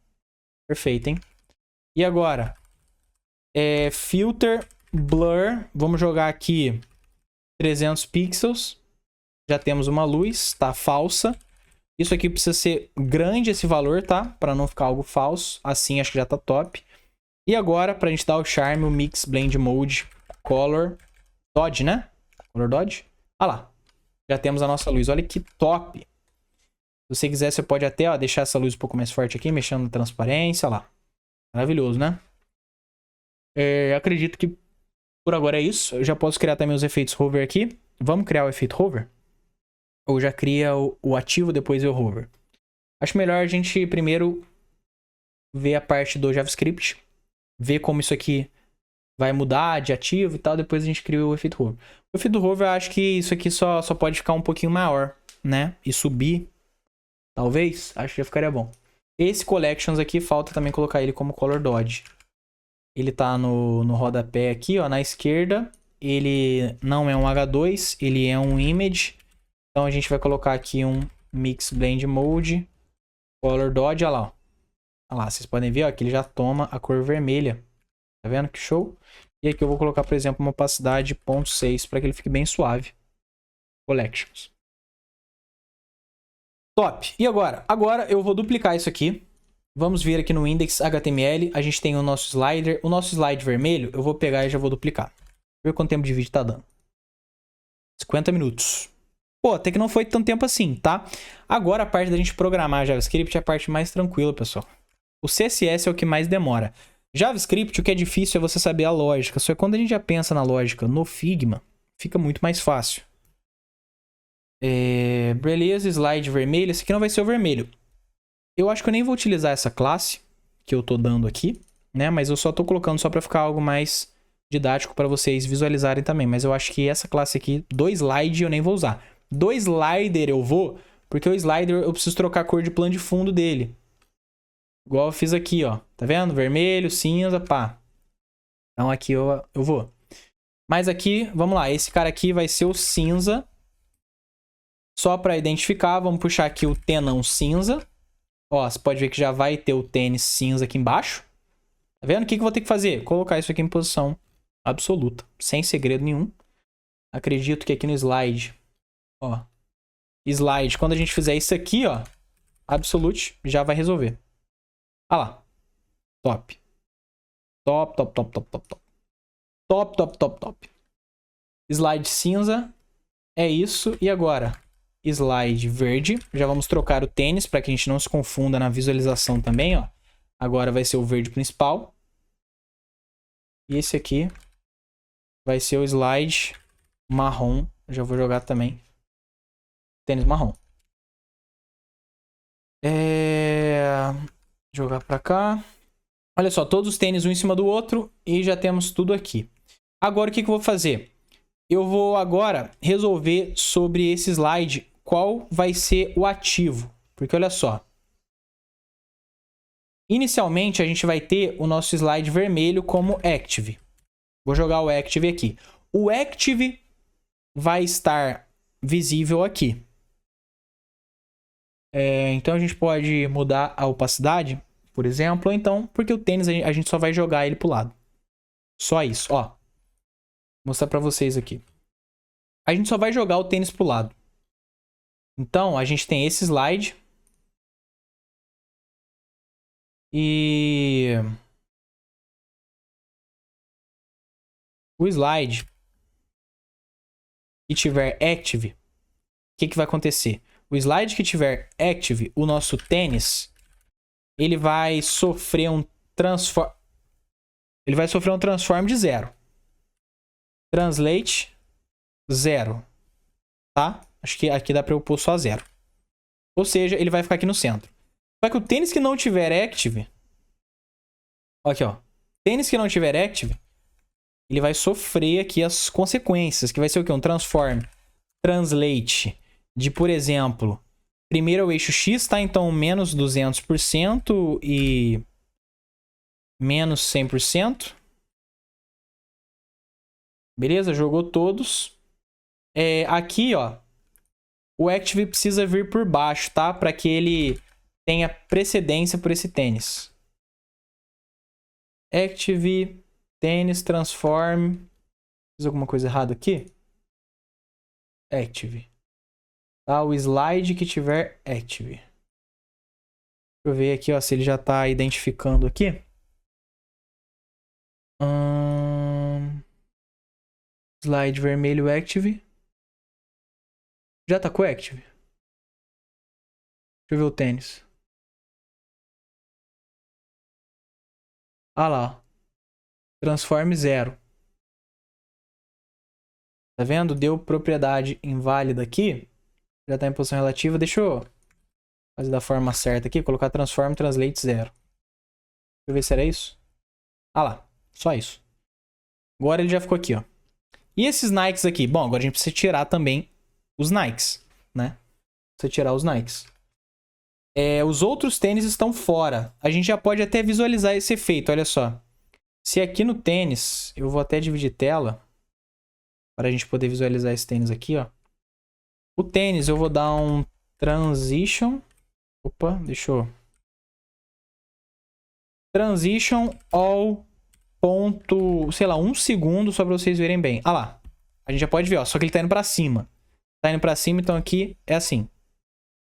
A: Perfeito, hein? E agora, filter, blur. Vamos jogar aqui 300 pixels. Já temos uma luz, tá? Falsa. Isso aqui precisa ser grande esse valor, tá? Para não ficar algo falso. Assim, acho que já tá top. E agora, pra gente dar o charme, o Mix Blend Mode Color Dodge, né? Color Dodge. Olha lá. Já temos a nossa luz. Olha que top. Se você quiser, você pode até deixar essa luz um pouco mais forte aqui, mexendo na transparência. Olha lá. Maravilhoso, né? Acredito que por agora é isso. Eu já posso criar também os efeitos hover aqui. Vamos criar o efeito hover? Ou já cria o ativo, depois o hover? Acho melhor a gente primeiro ver a parte do JavaScript, ver como isso aqui vai mudar de ativo e tal, depois a gente cria o efeito hover. O efeito hover, eu acho que isso aqui só pode ficar um pouquinho maior, né? E subir, talvez, acho que já ficaria bom. Esse Collections aqui, falta também colocar ele como Color Dodge. Ele tá no rodapé aqui, ó, na esquerda. Ele não é um H2, ele é um Image. Então a gente vai colocar aqui um Mix Blend Mode, Color Dodge, olha lá, ó. Olha lá, vocês podem ver, ó, que ele já toma a cor vermelha. Tá vendo que show? E aqui eu vou colocar, por exemplo, uma opacidade 0.6 para que ele fique bem suave. Collections. Top. E agora? Agora eu vou duplicar isso aqui. Vamos vir aqui no index HTML. A gente tem o nosso slider. O nosso slide vermelho, eu vou pegar e já vou duplicar. Ver quanto tempo de vídeo tá dando. 50 minutos. Pô, até que não foi tanto tempo assim, tá? Agora a parte da gente programar JavaScript é a parte mais tranquila, pessoal. O CSS é o que mais demora. JavaScript, o que é difícil é você saber a lógica. Só que quando a gente já pensa na lógica no Figma, fica muito mais fácil. Beleza, slide vermelho. Esse aqui não vai ser o vermelho. Eu acho que eu nem vou utilizar essa classe que eu tô dando aqui, né? Mas eu só tô colocando só para ficar algo mais didático para vocês visualizarem também. Mas eu acho que essa classe aqui, do slide, eu nem vou usar. Do slider eu vou, porque o slider eu preciso trocar a cor de plano de fundo dele. Igual eu fiz aqui, ó. Tá vendo? Vermelho, cinza, pá. Então aqui eu vou. Mas aqui, vamos lá. Esse cara aqui vai ser o cinza. Só para identificar, vamos puxar aqui o tenão cinza. Ó, você pode ver que já vai ter o tênis cinza aqui embaixo. Tá vendo? O que eu vou ter que fazer? Colocar isso aqui em posição absoluta. Sem segredo nenhum. Acredito que aqui no slide, ó. Slide, quando a gente fizer isso aqui, ó. Absolute, já vai resolver. Olha lá. Top. Top, top, top, top, top, top. Top, top, top, top. Slide cinza. É isso. E agora? Slide verde. Já vamos trocar o tênis para que a gente não se confunda na visualização também, ó. Agora vai ser o verde principal. E esse aqui vai ser o slide marrom. Já vou jogar também. Tênis marrom. Jogar para cá. Olha só, todos os tênis um em cima do outro e já temos tudo aqui. Agora o que eu vou fazer? Eu vou agora resolver sobre esse slide qual vai ser o ativo. Porque olha só. Inicialmente a gente vai ter o nosso slide vermelho como active. Vou jogar o active aqui. O active vai estar visível aqui. Então a gente pode mudar a opacidade, por exemplo. Ou então, porque o tênis a gente só vai jogar ele pro lado. Só isso, ó. Vou mostrar pra vocês aqui. A gente só vai jogar o tênis pro lado. Então, a gente tem esse slide. E o slide que tiver active, o que vai acontecer? O slide que tiver active, o nosso tênis, ele vai sofrer um transform. Ele vai sofrer um transform de 0. Translate 0. Tá? Acho que aqui dá pra eu pôr só 0. Ou seja, ele vai ficar aqui no centro. Só que o tênis que não tiver active. Aqui, ó. Tênis que não tiver active, ele vai sofrer aqui as consequências. Que vai ser o quê? Um transform. Translate de, por exemplo, primeiro é o eixo X, tá? Então, menos 200% e menos 100%. Beleza? Jogou todos. Aqui, ó. O active precisa vir por baixo, tá? Para que ele tenha precedência por esse tênis. Active, tênis, transform. Fiz alguma coisa errada aqui? Active. Tá? O slide que tiver active. Deixa eu ver aqui, ó, se ele já tá identificando aqui. Slide vermelho active. Já tá com active. Deixa eu ver o tênis. Ah lá, ó. Transforme 0. Tá vendo? Deu propriedade inválida aqui. Já tá em posição relativa. Deixa eu fazer da forma certa aqui. Colocar transform translate 0. Deixa eu ver se era isso. Ah lá, só isso. Agora ele já ficou aqui, ó. E esses Nikes aqui? Bom, agora a gente precisa tirar também os Nikes, né? Precisa tirar os Nikes. Os outros tênis estão fora. A gente já pode até visualizar esse efeito, olha só. Se aqui no tênis, eu vou até dividir tela para a gente poder visualizar esse tênis aqui, ó. O tênis eu vou dar um transition. Opa, deixa eu... Transition all ponto, sei lá, 1 segundo só para vocês verem bem. Ah lá, a gente já pode ver, ó, só que ele tá indo para cima. Tá indo para cima, então aqui é assim.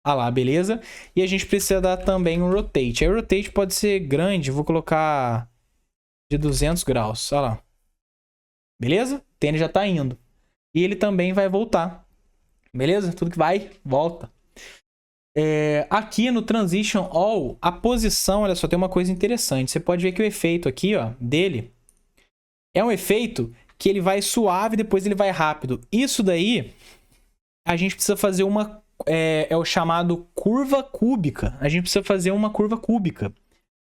A: Ah lá, beleza? E a gente precisa dar também um rotate. Aí o rotate pode ser grande, vou colocar de 200 graus, olha lá. Beleza? O tênis já tá indo. E ele também vai voltar. Beleza? Tudo que vai, volta. Aqui no Transition All, a posição, olha só, tem uma coisa interessante. Você pode ver que o efeito aqui, ó, dele é um efeito que ele vai suave e depois ele vai rápido. Isso daí, a gente precisa fazer uma... É o chamado curva cúbica. A gente precisa fazer uma curva cúbica.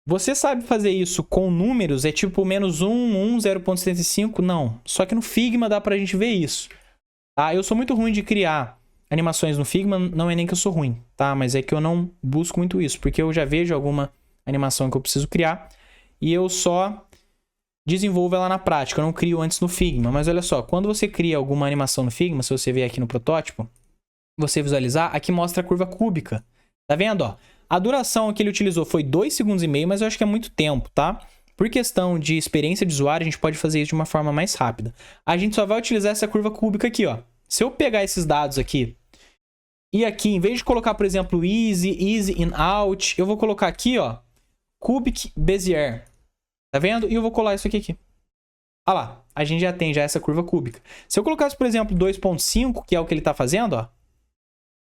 A: Você sabe fazer isso com números? É tipo menos 1, 1, 0.75? Não. Só que no Figma dá pra gente ver isso. Tá? Eu sou muito ruim de criar animações no Figma. Não é nem que eu sou ruim, tá? Mas é que eu não busco muito isso. Porque eu já vejo alguma animação que eu preciso criar. E eu só desenvolvo ela na prática. Eu não crio antes no Figma. Mas olha só. Quando você cria alguma animação no Figma, se você ver aqui no protótipo, você visualizar, aqui mostra a curva cúbica. Tá vendo, ó? A duração que ele utilizou foi 2,5 segundos, mas eu acho que é muito tempo, tá? Por questão de experiência de usuário, a gente pode fazer isso de uma forma mais rápida. A gente só vai utilizar essa curva cúbica aqui, ó. Se eu pegar esses dados aqui, e aqui, em vez de colocar, por exemplo, easy, in, out, eu vou colocar aqui, ó, cubic Bezier. Tá vendo? E eu vou colar isso aqui. Ah lá, a gente já tem essa curva cúbica. Se eu colocasse, por exemplo, 2,5, que é o que ele tá fazendo, ó,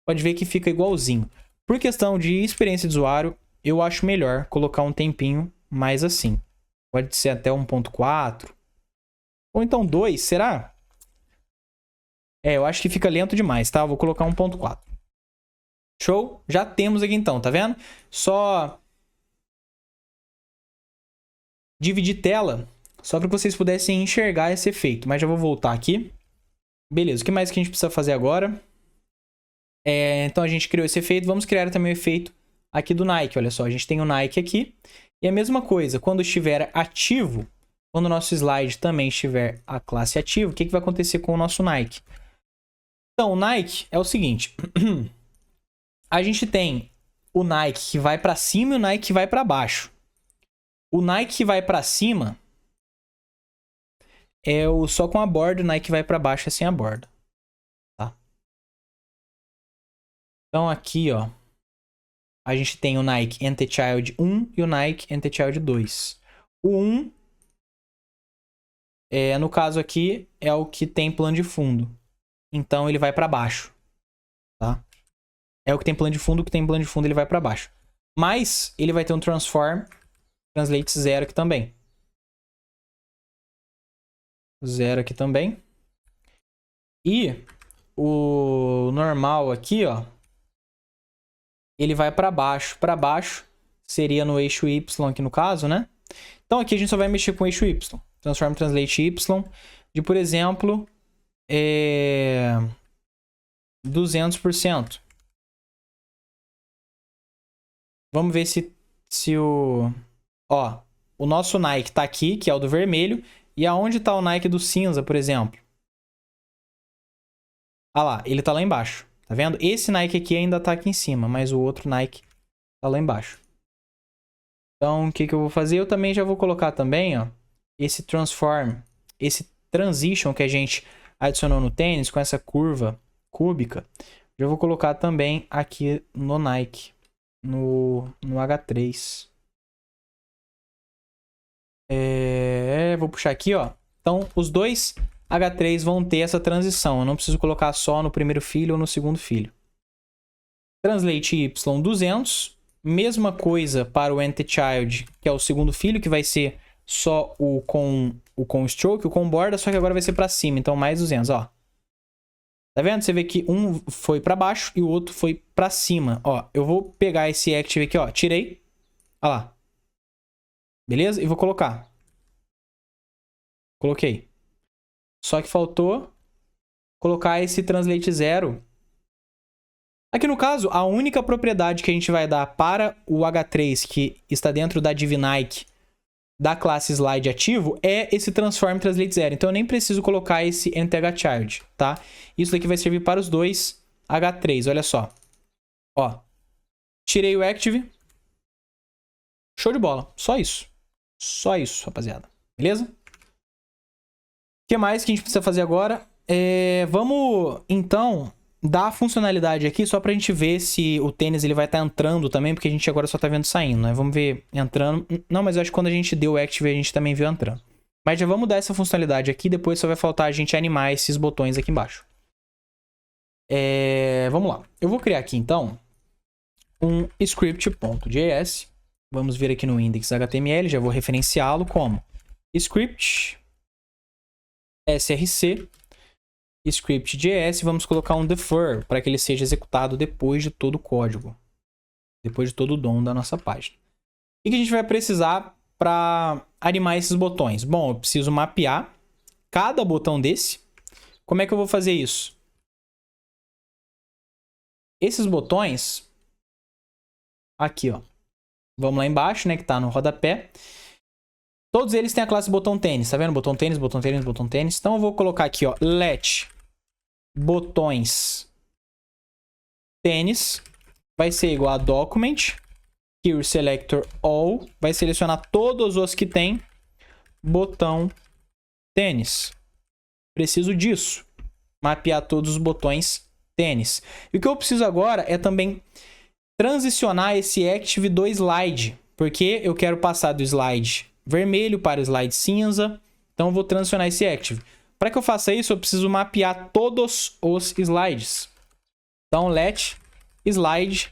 A: pode ver que fica igualzinho. Por questão de experiência de usuário, eu acho melhor colocar um tempinho mais assim. Pode ser até 1.4. Ou então 2, será? Eu acho que fica lento demais, tá? Eu vou colocar 1.4. Show? Já temos aqui então, tá vendo? Só dividir tela, só para que vocês pudessem enxergar esse efeito. Mas já vou voltar aqui. Beleza, o que mais que a gente precisa fazer agora? Então a gente criou esse efeito, vamos criar também o efeito aqui do Nike, olha só, a gente tem o Nike aqui, e a mesma coisa, quando estiver ativo, quando o nosso slide também estiver a classe ativo, o que vai acontecer com o nosso Nike? Então, o Nike é o seguinte, a gente tem o Nike que vai para cima e o Nike que vai para baixo. O Nike que vai para cima é o só com a borda, o Nike que vai para baixo é sem a borda. Então aqui, ó, a gente tem o Nike Anti-Child 1 e o Nike Anti-Child 2. O 1, no caso aqui, é o que tem plano de fundo. Então ele vai para baixo, tá? É o que tem plano de fundo, ele vai para baixo. Mas ele vai ter um Transform Translate 0 aqui também. 0 aqui também. E o normal aqui, ó, ele vai para baixo. Para baixo seria no eixo Y aqui no caso, né? Então aqui a gente só vai mexer com o eixo Y. Transform Translate Y de, por exemplo, 200%. Vamos ver se o... Ó, o nosso Nike tá aqui, que é o do vermelho. E aonde tá o Nike do cinza, por exemplo? Ah lá, ele tá lá embaixo. Tá vendo? Esse Nike aqui ainda tá aqui em cima, mas o outro Nike tá lá embaixo. Então, o que eu vou fazer? Eu também já vou colocar também, ó, esse transform, esse transition que a gente adicionou no tênis com essa curva cúbica. Já vou colocar também aqui no Nike, no H3. Vou puxar aqui, ó. Então, os dois H3 vão ter essa transição. Eu não preciso colocar só no primeiro filho ou no segundo filho. Translate Y 200. Mesma coisa para o anti-child, que é o segundo filho, que vai ser só o com stroke, o com borda, só que agora vai ser para cima. Então, mais 200, ó. Tá vendo? Você vê que um foi para baixo e o outro foi para cima. Ó, eu vou pegar esse active aqui, ó. Tirei. Olha lá. Beleza? E vou colocar. Coloquei. Só que faltou colocar esse translate 0. Aqui no caso, a única propriedade que a gente vai dar para o H3 que está dentro da Divinike da classe slide ativo é esse transform translate 0. Então eu nem preciso colocar esse anti-hchild, tá? Isso daqui vai servir para os dois H3, olha só. Ó, tirei o active. Show de bola, só isso. Só isso, rapaziada. Beleza? O que mais que a gente precisa fazer agora? Vamos, então, dar a funcionalidade aqui só pra gente ver se o tênis ele vai estar entrando também, porque a gente agora só tá vendo saindo, né? Vamos ver entrando. Não, mas eu acho que quando a gente deu o active, a gente também viu entrando. Mas já vamos dar essa funcionalidade aqui, depois só vai faltar a gente animar esses botões aqui embaixo. Vamos lá. Eu vou criar aqui, então, um script.js. Vamos ver aqui no index.html, já vou referenciá-lo como script src script.js. Vamos colocar um defer para que ele seja executado depois de todo o código, depois de todo o DOM da nossa página. O que a gente vai precisar para animar esses botões? Bom, eu preciso mapear cada botão desse. Como é que eu vou fazer isso? Esses botões aqui, ó. Vamos lá embaixo, né, que tá no rodapé. Todos eles têm a classe botão tênis, tá vendo? Botão tênis, botão tênis, botão tênis. Então eu vou colocar aqui, ó, let botões tênis vai ser igual a document here selector all, vai selecionar todos os que tem botão tênis. Preciso disso, mapear todos os botões tênis. E o que eu preciso agora é também transicionar esse active do slide, porque eu quero passar do slide vermelho para o slide cinza. Então eu vou transicionar esse active. Para que eu faça isso, eu preciso mapear todos os slides. Então let slide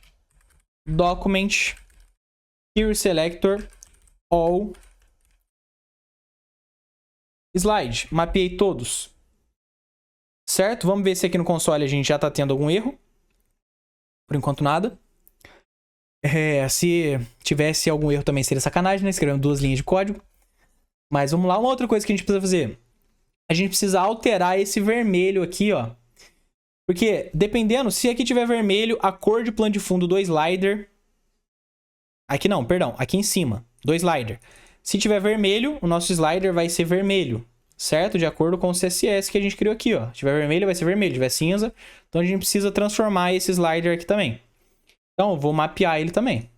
A: document here selector all slide. Mapeei todos. Certo? Vamos ver se aqui no console a gente já está tendo algum erro. Por enquanto nada. Se tivesse algum erro também seria sacanagem, né? Escrevendo 2 linhas de código. Mas vamos lá. Uma outra coisa que a gente precisa fazer. A gente precisa alterar esse vermelho aqui, ó. Porque, dependendo, se aqui tiver vermelho, a cor de plano de fundo do slider... Aqui não, perdão. Aqui em cima, do slider. Se tiver vermelho, o nosso slider vai ser vermelho. Certo? De acordo com o CSS que a gente criou aqui, ó. Se tiver vermelho, vai ser vermelho. Se tiver cinza, então a gente precisa transformar esse slider aqui também. Então, eu vou mapear ele também.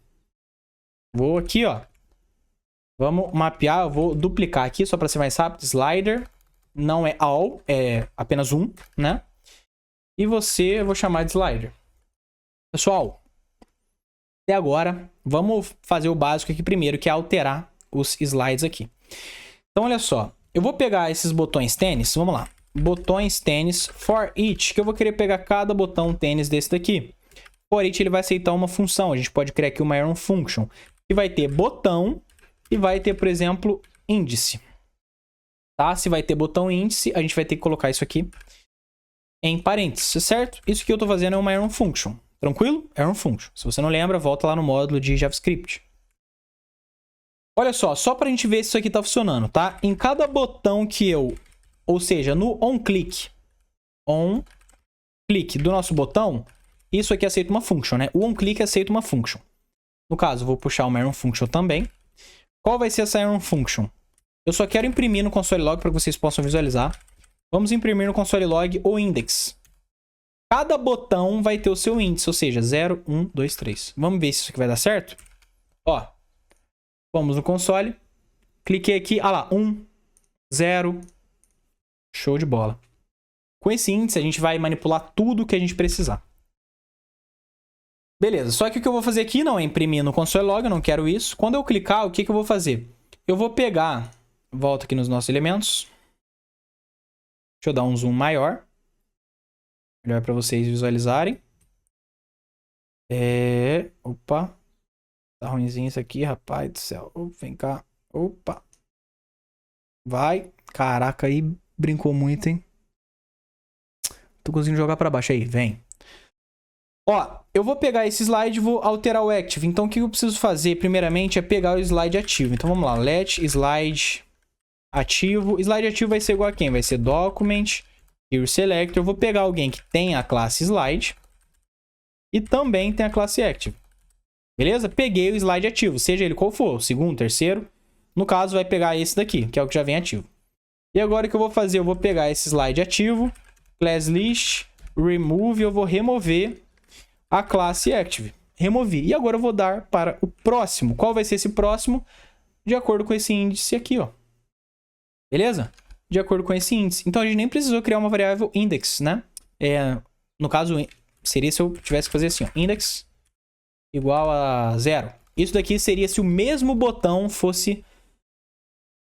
A: Vou aqui, ó. Vamos mapear. Eu vou duplicar aqui, só para ser mais rápido. Slider não é all, é apenas um, né? E você, eu vou chamar de slider. Pessoal, até agora, vamos fazer o básico aqui primeiro, que é alterar os slides aqui. Então, olha só. Eu vou pegar esses botões tênis. Vamos lá. Botões tênis for each, que eu vou querer pegar cada botão tênis desse daqui. For each, ele vai aceitar uma função. A gente pode criar aqui uma iron function, que vai ter botão e vai ter, por exemplo, índice. Tá? Se vai ter botão índice, a gente vai ter que colocar isso aqui em parênteses, certo? Isso que eu estou fazendo é uma iron function. Tranquilo? Iron function. Se você não lembra, volta lá no módulo de JavaScript. Olha só para a gente ver se isso aqui está funcionando, tá? Em cada botão que eu... Ou seja, no onClick do nosso botão, isso aqui aceita uma function, né? O onClick aceita uma function. No caso, eu vou puxar uma iron function também. Qual vai ser essa iron function? Eu só quero imprimir no console log para que vocês possam visualizar. Vamos imprimir no console log o index. Cada botão vai ter o seu índice, ou seja, 0, 1, 2, 3. Vamos ver se isso aqui vai dar certo? Ó, vamos no console. Cliquei aqui, lá, 1, 0. Show de bola. Com esse índice, a gente vai manipular tudo que a gente precisar. Beleza, só que o que eu vou fazer aqui não é imprimir no console log, eu não quero isso. Quando eu clicar, o que eu vou fazer? Eu vou pegar, volto aqui nos nossos elementos. Deixa eu dar um zoom maior. Melhor para vocês visualizarem. Opa. Tá ruimzinho isso aqui, rapaz do céu. Vem cá. Opa. Vai. Caraca, aí brincou muito, hein? Tô conseguindo jogar pra baixo aí, vem. Ó, eu vou pegar esse slide e vou alterar o active. Então, o que eu preciso fazer, primeiramente, é pegar o slide ativo. Então, vamos lá. Let slide ativo. Slide ativo vai ser igual a quem? Vai ser document, here selector. Eu vou pegar alguém que tem a classe slide e também tem a classe active. Beleza? Peguei o slide ativo, seja ele qual for, o segundo, terceiro. No caso, vai pegar esse daqui, que é o que já vem ativo. E agora o que eu vou fazer? Eu vou pegar esse slide ativo, class list, remove, eu vou remover a classe active. Removi. E agora eu vou dar para o próximo. Qual vai ser esse próximo? De acordo com esse índice aqui, ó. Beleza? De acordo com esse índice. Então, a gente nem precisou criar uma variável index, né? No caso, seria se eu tivesse que fazer assim, ó. Index igual a 0. Isso daqui seria se o mesmo botão fosse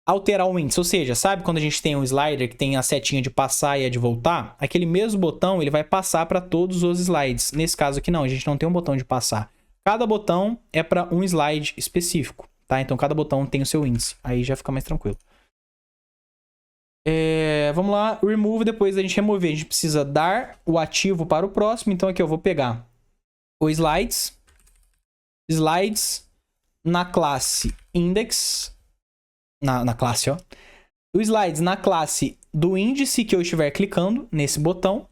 A: alterar o índice. Ou seja, sabe quando a gente tem um slider que tem a setinha de passar e a de voltar? Aquele mesmo botão, ele vai passar para todos os slides. Nesse caso aqui não, a gente não tem um botão de passar. Cada botão é para um slide específico, tá? Então cada botão tem o seu índice. Aí já fica mais tranquilo. Vamos lá, remove, depois da gente remover, a gente precisa dar o ativo para o próximo. Então aqui eu vou pegar o slides na classe index, na classe, ó. O slides na classe do índice que eu estiver clicando nesse botão.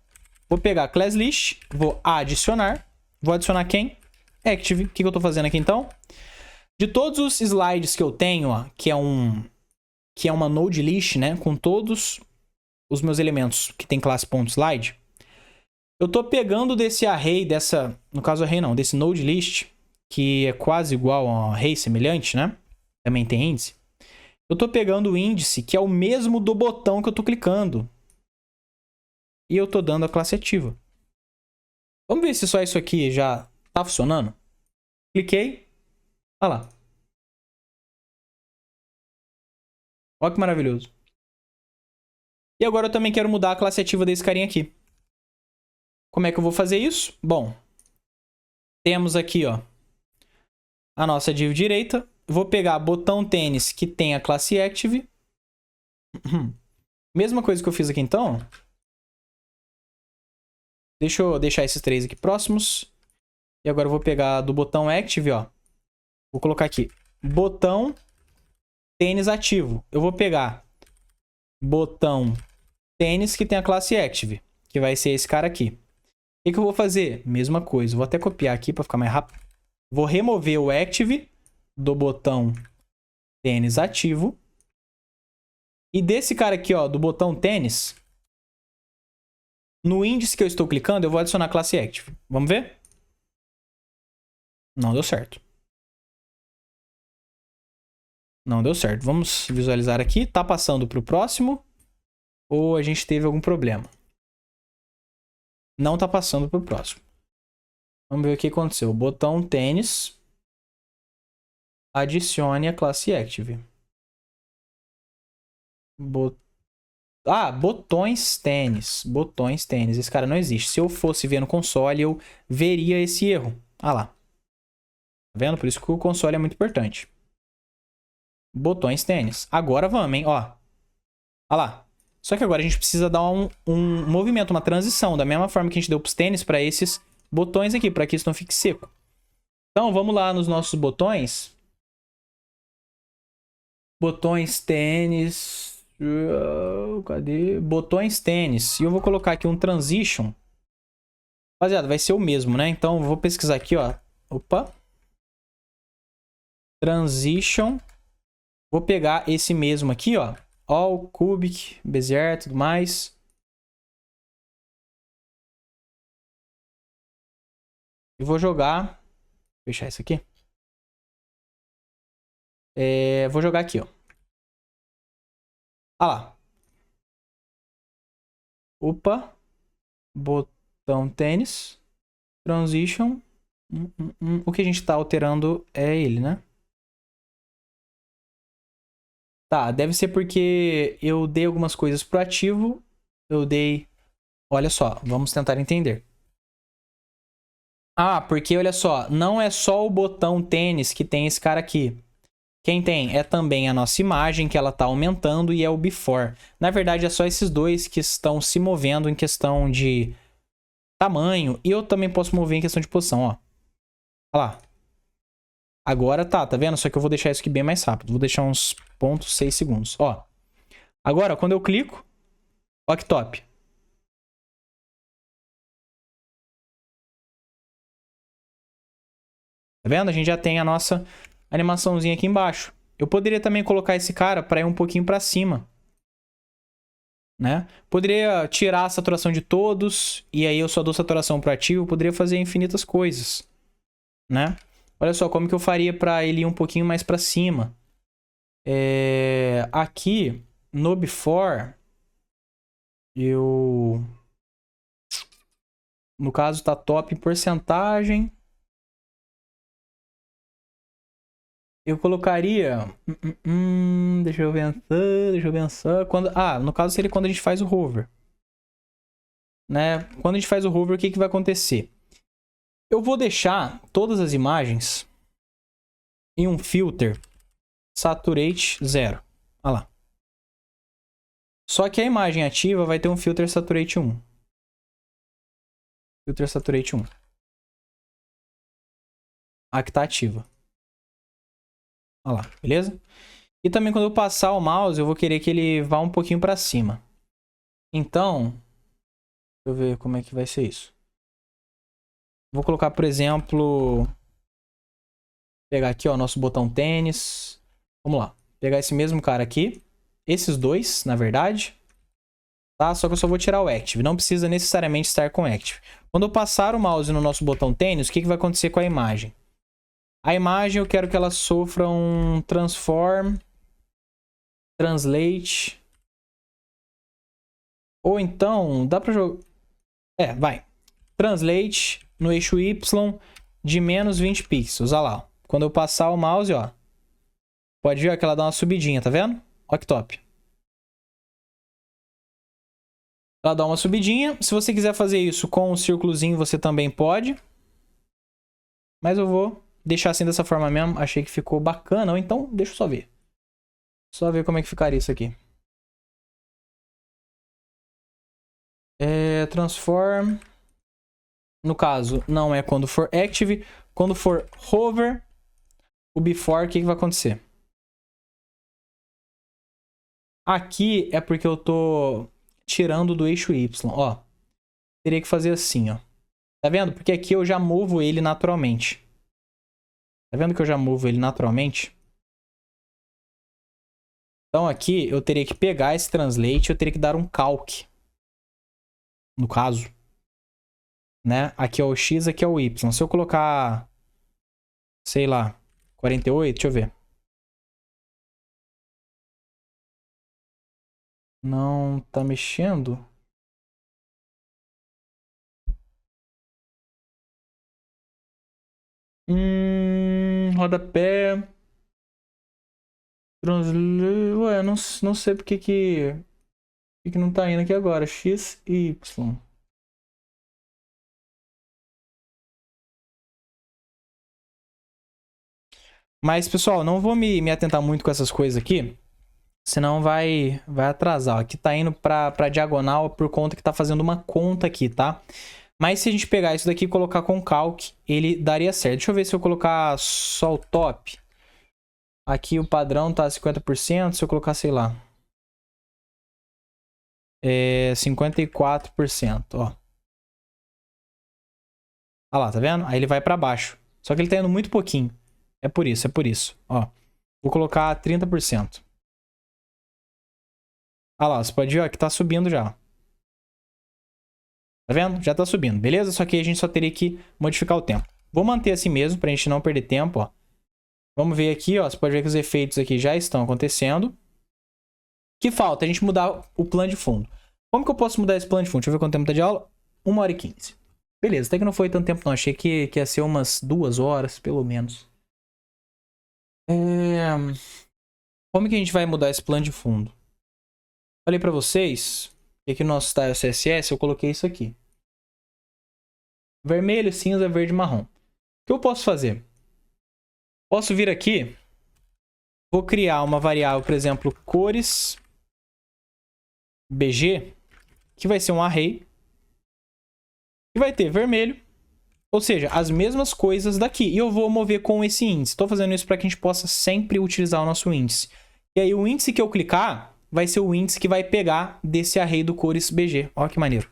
A: Vou pegar class list, vou adicionar. Vou adicionar quem? Active. O que eu tô fazendo aqui então? De todos os slides que eu tenho, ó, que é uma node list, né, com todos os meus elementos que tem classe.slide, eu tô pegando desse array, no caso array não, desse node list, que é quase igual a um array semelhante, né? Também tem índice. Eu tô pegando o índice que é o mesmo do botão que eu tô clicando. E eu tô dando a classe ativa. Vamos ver se só isso aqui já tá funcionando. Cliquei. Olha lá. Olha que maravilhoso. E agora eu também quero mudar a classe ativa desse carinha aqui. Como é que eu vou fazer isso? Bom, temos aqui, ó, a nossa div direita. Vou pegar botão tênis que tem a classe active. Mesma coisa que eu fiz aqui então. Deixa eu deixar esses três aqui próximos. E agora eu vou pegar do botão active, ó. Vou colocar aqui botão tênis ativo. Eu vou pegar botão tênis que tem a classe active, que vai ser esse cara aqui. O que eu vou fazer? Mesma coisa. Vou até copiar aqui para ficar mais rápido. Vou remover o active do botão tênis ativo. E desse cara aqui, ó, do botão tênis, no índice que eu estou clicando, eu vou adicionar a classe active. Vamos ver? Não deu certo. Não deu certo. Vamos visualizar aqui. Tá passando para o próximo? Ou a gente teve algum problema? Não tá passando para o próximo. Vamos ver o que aconteceu. Botão tênis. Adicione a classe active. Botões tênis. Botões tênis. Esse cara não existe. Se eu fosse ver no console, eu veria esse erro. Ah lá. Tá vendo? Por isso que o console é muito importante. Botões tênis. Agora vamos, hein? Ó. Olha lá. Só que agora a gente precisa dar um movimento, uma transição. Da mesma forma que a gente deu para os tênis, para esses botões aqui, para que isso não fique seco. Então, vamos lá nos nossos botões. Botões tênis. Cadê? Botões tênis. E eu vou colocar aqui um transition. Rapaziada, vai ser o mesmo, né? Então, eu vou pesquisar aqui, ó. Opa. Transition. Vou pegar esse mesmo aqui, ó. All, Cubic, Bezier, tudo mais. E vou jogar. Vou fechar isso aqui. Vou jogar aqui, ó. Ah lá. Opa. Botão tênis. Transition. O que a gente tá alterando é ele, né? Tá, deve ser porque eu dei algumas coisas pro ativo. Eu dei... Olha só, vamos tentar entender. Ah, porque olha só, não é só o botão tênis que tem esse cara aqui. Quem tem é também a nossa imagem, que ela tá aumentando, e é o before. Na verdade, é só esses dois que estão se movendo em questão de tamanho. E eu também posso mover em questão de posição, ó. Olha lá. Agora tá vendo? Só que eu vou deixar isso aqui bem mais rápido. Vou deixar uns 0,6 segundos, ó. Agora, quando eu clico, ó que top. Tá vendo? A gente já tem a nossa animaçãozinha aqui embaixo. Eu poderia também colocar esse cara para ir um pouquinho para cima, né? Poderia tirar a saturação de todos e aí eu só dou saturação para ativo. Poderia fazer infinitas coisas, né? Olha só como que eu faria para ele ir um pouquinho mais para cima. Aqui no before eu, no caso tá top em porcentagem. Eu colocaria. Deixa eu pensar. No caso seria quando a gente faz o hover. Né? Quando a gente faz o hover, o que vai acontecer? Eu vou deixar todas as imagens em um filter Saturate 0. Olha lá. Só que a imagem ativa vai ter um filter Saturate 1. Filter Saturate 1. Aqui tá ativa. Olha lá, beleza? E também quando eu passar o mouse, eu vou querer que ele vá um pouquinho para cima. Então, deixa eu ver como é que vai ser isso. Vou colocar, por exemplo... Pegar aqui, ó, nosso botão tênis. Vamos lá. Pegar esse mesmo cara aqui. Esses dois, na verdade. Tá? Só que eu só vou tirar o Active. Não precisa necessariamente estar com Active. Quando eu passar o mouse no nosso botão tênis, o que vai acontecer com a imagem? A imagem eu quero que ela sofra um Transform, Translate. Ou então, dá pra jogar... vai. Translate no eixo Y de menos 20 pixels. Olha lá. Quando eu passar o mouse, ó. Pode ver que ela dá uma subidinha, tá vendo? Olha que top. Ela dá uma subidinha. Se você quiser fazer isso com um círculozinho, você também pode. Mas eu vou deixar assim dessa forma mesmo. Achei que ficou bacana. Ou então, deixa eu só ver. Só ver como é que ficaria isso aqui. Transform. No caso, não é quando for active. Quando for hover, o before, o que vai acontecer? Aqui é porque eu tô tirando do eixo Y, ó. Teria que fazer assim, ó. Tá vendo? Porque aqui eu já movo ele naturalmente. Tá vendo que eu já movo ele naturalmente? Então aqui eu teria que pegar esse translate, eu teria que dar um calc. No caso. Né? Aqui é o X, aqui é o Y. Se eu colocar, sei lá, 48, deixa eu ver. Não tá mexendo? Rodapé. Ué, não sei porque que não tá indo aqui agora. X e Y. Mas, pessoal, não vou me atentar muito com essas coisas aqui. Senão vai atrasar. Aqui tá indo pra diagonal por conta que tá fazendo uma conta aqui, tá? Mas se a gente pegar isso daqui e colocar com calc, ele daria certo. Deixa eu ver se eu colocar só o top. Aqui o padrão tá 50%. Se eu colocar, sei lá. 54%, ó. Olha lá, tá vendo? Aí ele vai pra baixo. Só que ele tá indo muito pouquinho. É por isso, ó. Vou colocar 30%. Olha lá, você pode ver ó, que tá subindo já. Tá vendo? Já tá subindo, beleza? Só que a gente só teria que modificar o tempo. Vou manter assim mesmo, pra gente não perder tempo, ó. Vamos ver aqui, ó. Você pode ver que os efeitos aqui já estão acontecendo. O que falta? A gente mudar o plano de fundo. Como que eu posso mudar esse plano de fundo? Deixa eu ver quanto tempo tá de aula. 1h15. Beleza, até que não foi tanto tempo não. Achei que ia ser umas 2 horas, pelo menos. Como que a gente vai mudar esse plano de fundo? Falei pra vocês que aqui no nosso Style CSS eu coloquei isso aqui. vermelho, cinza, verde, marrom. O que eu posso fazer? Posso vir aqui, vou criar uma variável, por exemplo, cores BG, que vai ser um array, que vai ter vermelho, ou seja, as mesmas coisas daqui. E eu vou mover com esse índice. Estou fazendo isso para que a gente possa sempre utilizar o nosso índice. E aí o índice que eu clicar vai ser o índice que vai pegar desse array do cores BG. Olha que maneiro.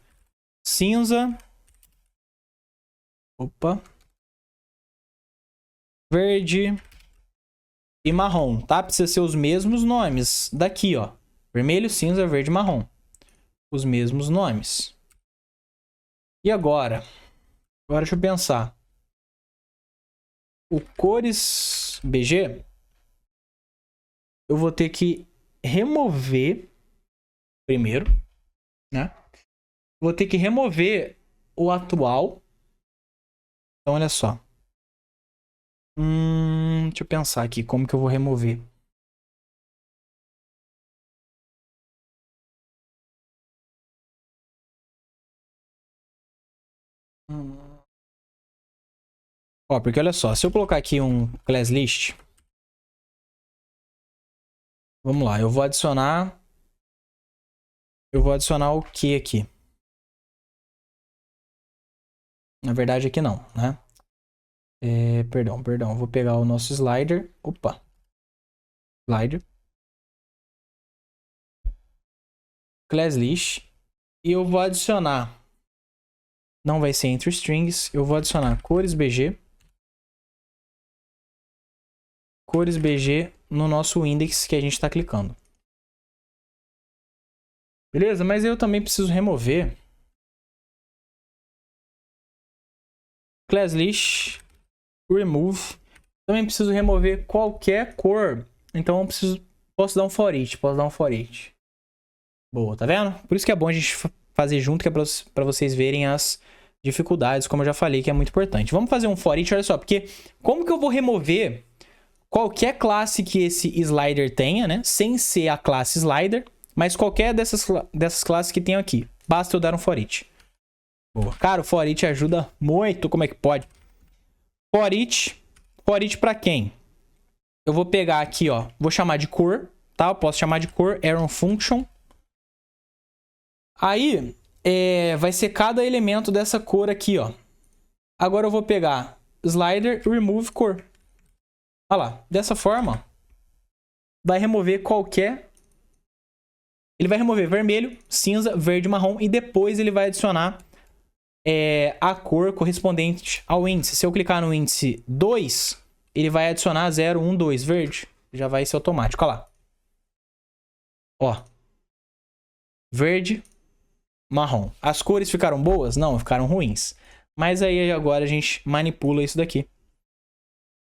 A: Cinza. Opa. Verde. E marrom, tá? Precisa ser os mesmos nomes daqui, ó. Vermelho, cinza, verde, marrom. Os mesmos nomes. E agora? Agora deixa eu pensar. O cores BG, eu vou ter que remover primeiro, né? Vou ter que remover o atual. Então, olha só. Deixa eu pensar aqui como que eu vou remover. Ó, porque olha só, se eu colocar aqui um class list, vamos lá, eu vou adicionar o que aqui? Na verdade aqui não, né? Perdão, vou pegar o nosso slider, opa, slider, class list, e eu vou adicionar, não vai ser entre strings, eu vou adicionar cores BG no nosso index que a gente está clicando. Beleza? Mas eu também preciso remover class list, remove. Também preciso remover qualquer cor. Então eu posso dar um for each. Boa, tá vendo? Por isso que é bom a gente fazer junto, que é para vocês verem as dificuldades, como eu já falei, que é muito importante. Vamos fazer um for each, olha só, porque como que eu vou remover qualquer classe que esse slider tenha, né? Sem ser a classe slider, mas qualquer dessas classes que tenham aqui. Basta eu dar um for each. Boa. Cara, o for each ajuda muito. Como é que pode? For each pra quem? Eu vou pegar aqui, ó. Vou chamar de cor, tá? Eu posso chamar de cor, arrow function. Aí, vai ser cada elemento dessa cor aqui, ó. Agora eu vou pegar slider, remove cor. Olha lá. Dessa forma, vai remover qualquer... Ele vai remover vermelho, cinza, verde, marrom. E depois ele vai adicionar a cor correspondente ao índice. Se eu clicar no índice 2, ele vai adicionar 0, 1, 2, verde. Já vai ser automático. Olha lá. Ó. Verde, marrom. As cores ficaram boas? Não, ficaram ruins. Mas aí agora a gente manipula isso daqui.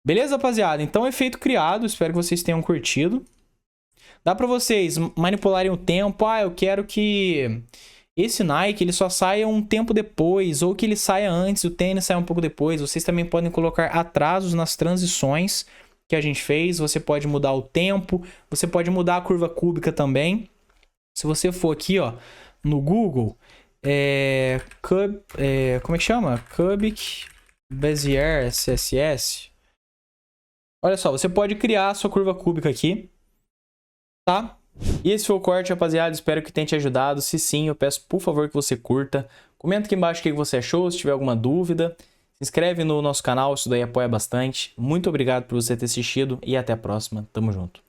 A: Beleza, rapaziada? Então, efeito criado. Espero que vocês tenham curtido. Dá pra vocês manipularem o tempo. Ah, eu quero que esse Nike ele só saia um tempo depois, ou que ele saia antes, o tênis saia um pouco depois. Vocês também podem colocar atrasos nas transições que a gente fez. Você pode mudar o tempo, você pode mudar a curva cúbica também. Se você for aqui, ó, no Google, como é que chama? Cubic Bezier CSS. Olha só, você pode criar a sua curva cúbica aqui, tá? E esse foi o corte, rapaziada. Espero que tenha te ajudado. Se sim, eu peço, por favor, que você curta. Comenta aqui embaixo o que você achou, se tiver alguma dúvida. Se inscreve no nosso canal, isso daí apoia bastante. Muito obrigado por você ter assistido e até a próxima. Tamo junto.